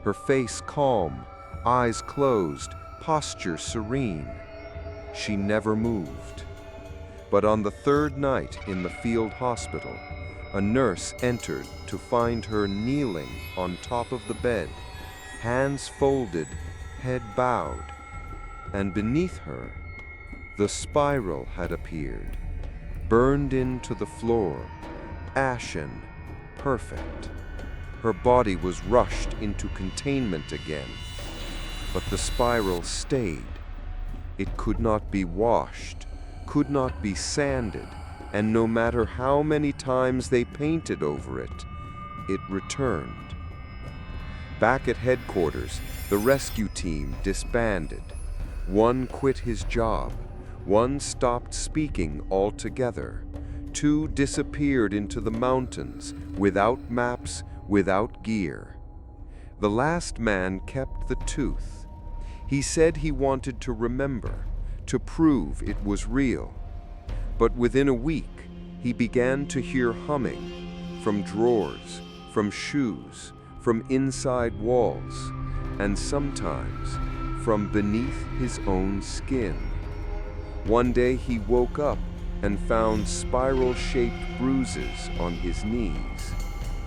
her face calm, eyes closed, posture serene. She never moved. But on the third night in the field hospital, a nurse entered to find her kneeling on top of the bed, hands folded, head bowed, and beneath her, the spiral had appeared, burned into the floor, ashen, perfect. Her body was rushed into containment again, but the spiral stayed. It could not be washed, could not be sanded, and no matter how many times they painted over it, it returned. Back at headquarters, the rescue team disbanded. One quit his job, one stopped speaking altogether. Two disappeared into the mountains, without maps, without gear. The last man kept the tooth. He said he wanted to remember, to prove it was real. But within a week, he began to hear humming from drawers, from shoes, from inside walls, and sometimes from beneath his own skin. One day he woke up and found spiral-shaped bruises on his knees,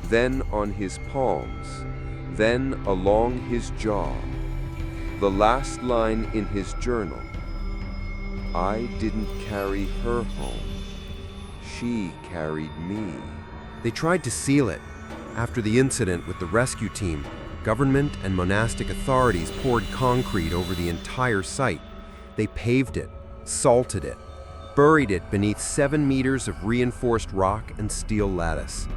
then on his palms, then along his jaw. The last line in his journal: "I didn't carry her home. She carried me." They tried to seal it. After the incident with the rescue team, government and monastic authorities poured concrete over the entire site. They paved it, salted it, buried it beneath 7 meters of reinforced rock and steel lattice.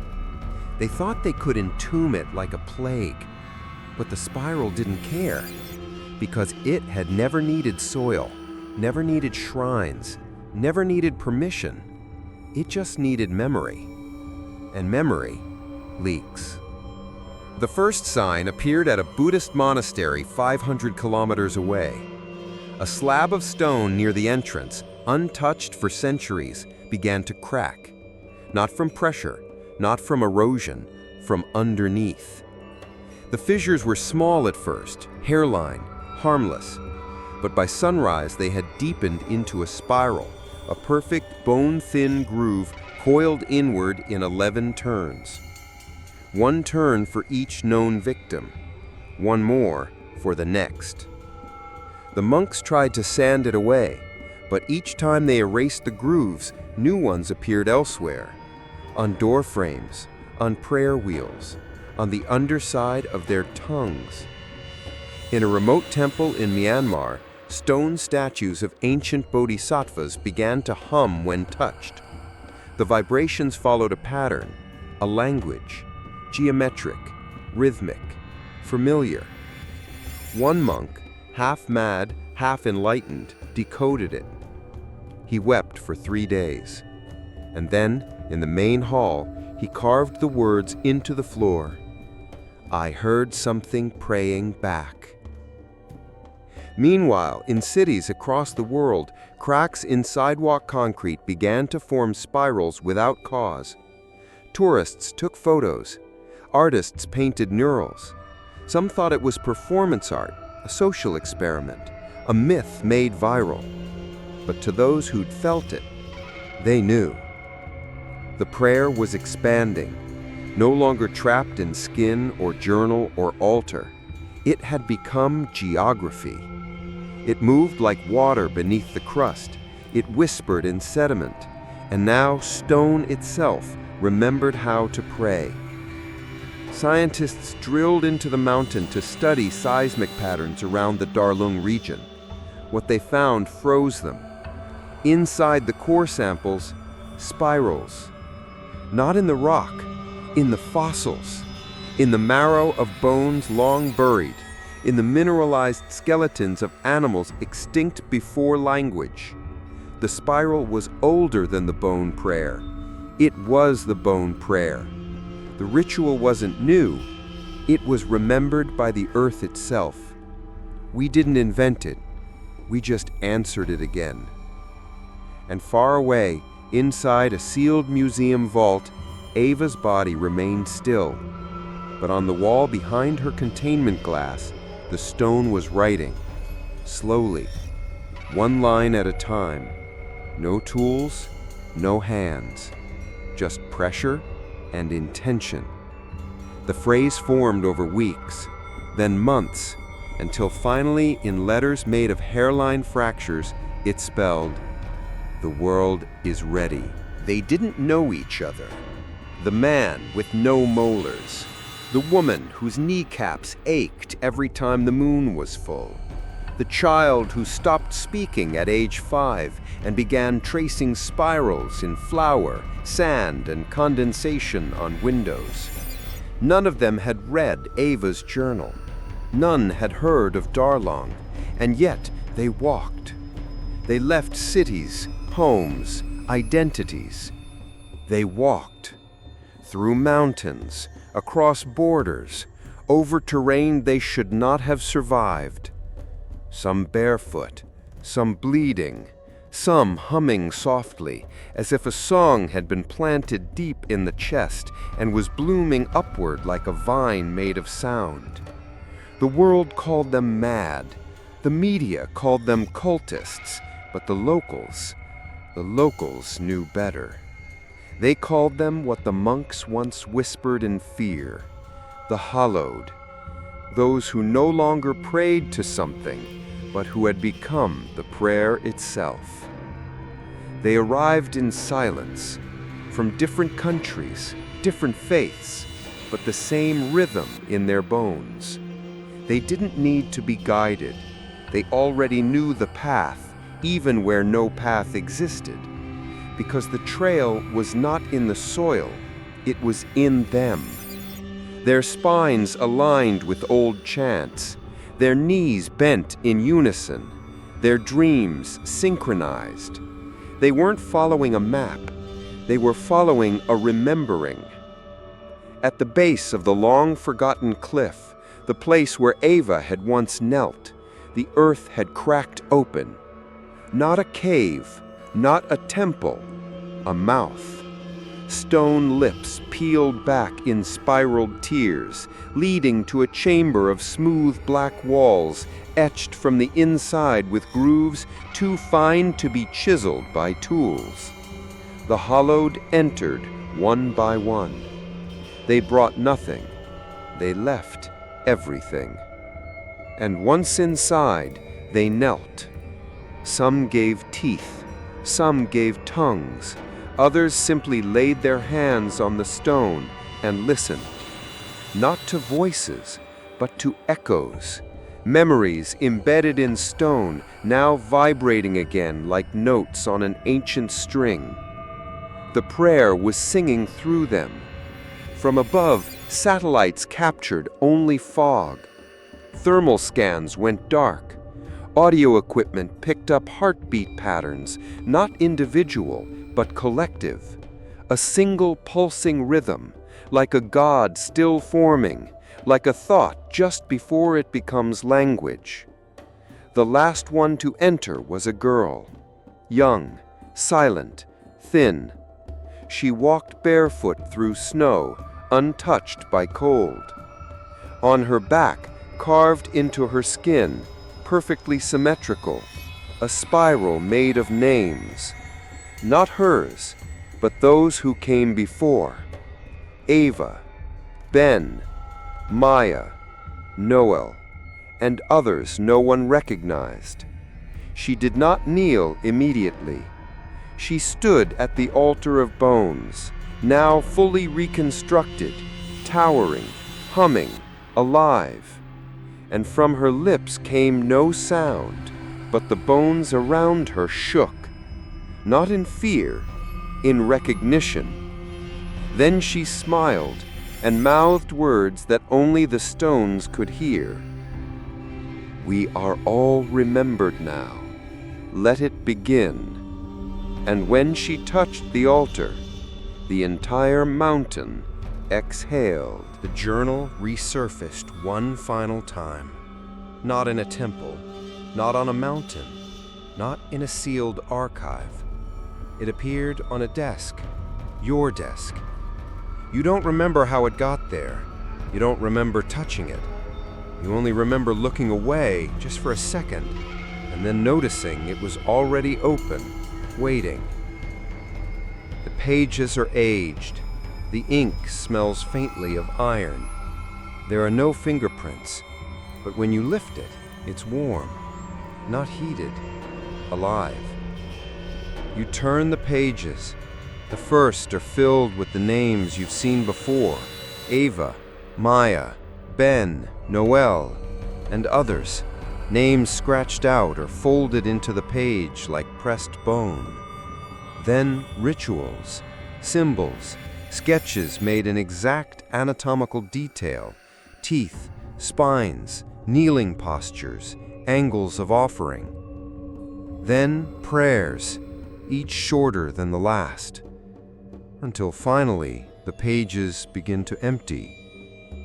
They thought they could entomb it like a plague, but the spiral didn't care, because it had never needed soil, never needed shrines, never needed permission. It just needed memory. And memory leaks. The first sign appeared at a Buddhist monastery 500 kilometers away. A slab of stone near the entrance, untouched for centuries, began to crack. Not from pressure, not from erosion, from underneath. The fissures were small at first, hairline, harmless. But by sunrise they had deepened into a spiral, a perfect bone-thin groove coiled inward in 11 turns. One turn for each known victim, one more for the next. The monks tried to sand it away, but each time they erased the grooves, new ones appeared elsewhere, on door frames, on prayer wheels, on the underside of their tongues. In a remote temple in Myanmar, stone statues of ancient bodhisattvas began to hum when touched. The vibrations followed a pattern, a language, geometric, rhythmic, familiar. One monk, half mad, half enlightened, decoded it. He wept for 3 days. And then, in the main hall, he carved the words into the floor. "I heard something praying back." Meanwhile, in cities across the world, cracks in sidewalk concrete began to form spirals without cause. Tourists took photos. Artists painted murals. Some thought it was performance art, a social experiment, a myth made viral. But to those who'd felt it, they knew. The prayer was expanding, no longer trapped in skin or journal or altar. It had become geography. It moved like water beneath the crust. It whispered in sediment. And now stone itself remembered how to pray. Scientists drilled into the mountain to study seismic patterns around the Darlung region. What they found froze them. Inside the core samples, spirals. not in the rock, in the fossils, in the marrow of bones long buried, in the mineralized skeletons of animals extinct before language. The spiral was older than the bone prayer. It was the bone prayer. The ritual wasn't new. It was remembered by the earth itself. We didn't invent it. We just answered it again. And far away, inside a sealed museum vault, Ava's body remained still. But on the wall behind her containment glass, the stone was writing, slowly, one line at a time. No tools, no hands, just pressure and intention. The phrase formed over weeks, then months, until finally, in letters made of hairline fractures, it spelled, "The world is ready." They didn't know each other. The man with no molars, the woman whose kneecaps ached every time the moon was full, the child who stopped speaking at age 5 and began tracing spirals in flour, sand, and condensation on windows. None of them had read Ava's journal. None had heard of Darlong, and yet they walked. They left cities, homes, identities. They walked through mountains, across borders, over terrain they should not have survived. Some barefoot, some bleeding, some humming softly, as if a song had been planted deep in the chest and was blooming upward like a vine made of sound. The world called them mad, the media called them cultists, but the locals knew better. They called them what the monks once whispered in fear, the hallowed, those who no longer prayed to something, but who had become the prayer itself. They arrived in silence, from different countries, different faiths, but the same rhythm in their bones. They didn't need to be guided. They already knew the path, even where no path existed, because the trail was not in the soil, it was in them. Their spines aligned with old chants, their knees bent in unison, their dreams synchronized. They weren't following a map, they were following a remembering. At the base of the long-forgotten cliff, the place where Ava had once knelt, the earth had cracked open. Not a cave, not a temple, a mouth. Stone lips peeled back in spiraled tears, leading to a chamber of smooth black walls, etched from the inside with grooves too fine to be chiseled by tools. The hollowed entered one by one. They brought nothing. They left everything. And once inside, they knelt. Some gave teeth, some gave tongues, others simply laid their hands on the stone and listened. Not to voices, but to echoes, memories embedded in stone, now vibrating again like notes on an ancient string. The prayer was singing through them. From above, satellites captured only fog. Thermal scans went dark. Audio equipment picked up heartbeat patterns, not individual, but collective. A single pulsing rhythm, like a god still forming, like a thought just before it becomes language. The last one to enter was a girl, young, silent, thin. She walked barefoot through snow, untouched by cold. On her back, carved into her skin, perfectly symmetrical, a spiral made of names. Not hers, but those who came before. Ava, Ben, Maya, Noel, and others no one recognized. She did not kneel immediately. She stood at the altar of bones, now fully reconstructed, towering, humming, alive. And from her lips came no sound, but the bones around her shook, not in fear, in recognition. Then she smiled and mouthed words that only the stones could hear. "We are all remembered now. Let it begin." And when she touched the altar, the entire mountain exhaled. The journal resurfaced one final time. Not in a temple, not on a mountain, not in a sealed archive. It appeared on a desk, your desk. You don't remember how it got there. You don't remember touching it. You only remember looking away just for a second, and then noticing it was already open, waiting. The pages are aged. The ink smells faintly of iron. There are no fingerprints, but when you lift it, it's warm, not heated, alive. You turn the pages. The first are filled with the names you've seen before: Ava, Maya, Ben, Noel, and others. Names scratched out or folded into the page like pressed bone. Then rituals, symbols, sketches made in exact anatomical detail: teeth, spines, kneeling postures, angles of offering. Then prayers, each shorter than the last, until finally the pages begin to empty,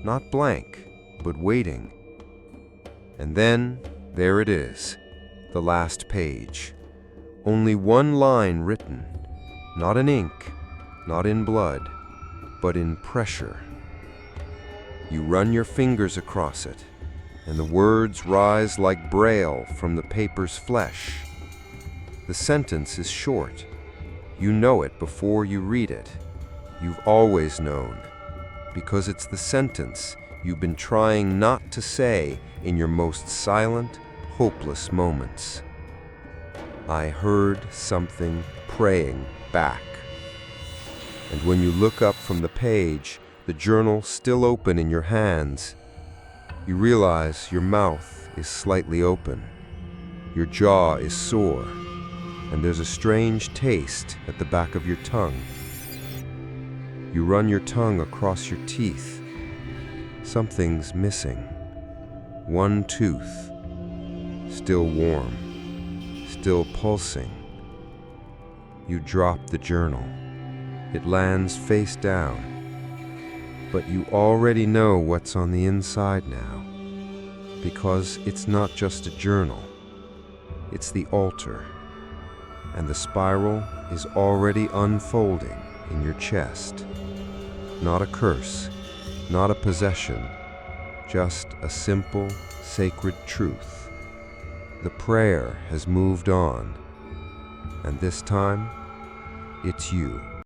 not blank, but waiting. And then there it is, the last page. Only one line written, not in ink, not in blood, but in pressure. You run your fingers across it, and the words rise like braille from the paper's flesh. The sentence is short. You know it before you read it. You've always known, because it's the sentence you've been trying not to say in your most silent, hopeless moments. I heard something praying back. And when you look up from the page, the journal still open in your hands, you realize your mouth is slightly open, your jaw is sore, and there's a strange taste at the back of your tongue. You run your tongue across your teeth. Something's missing. One tooth, still warm, still pulsing. You drop the journal. It lands face down. But you already know what's on the inside now, because it's not just a journal. It's the altar, and the spiral is already unfolding in your chest. Not a curse, not a possession, just a simple, sacred truth. The prayer has moved on, and this time, it's you.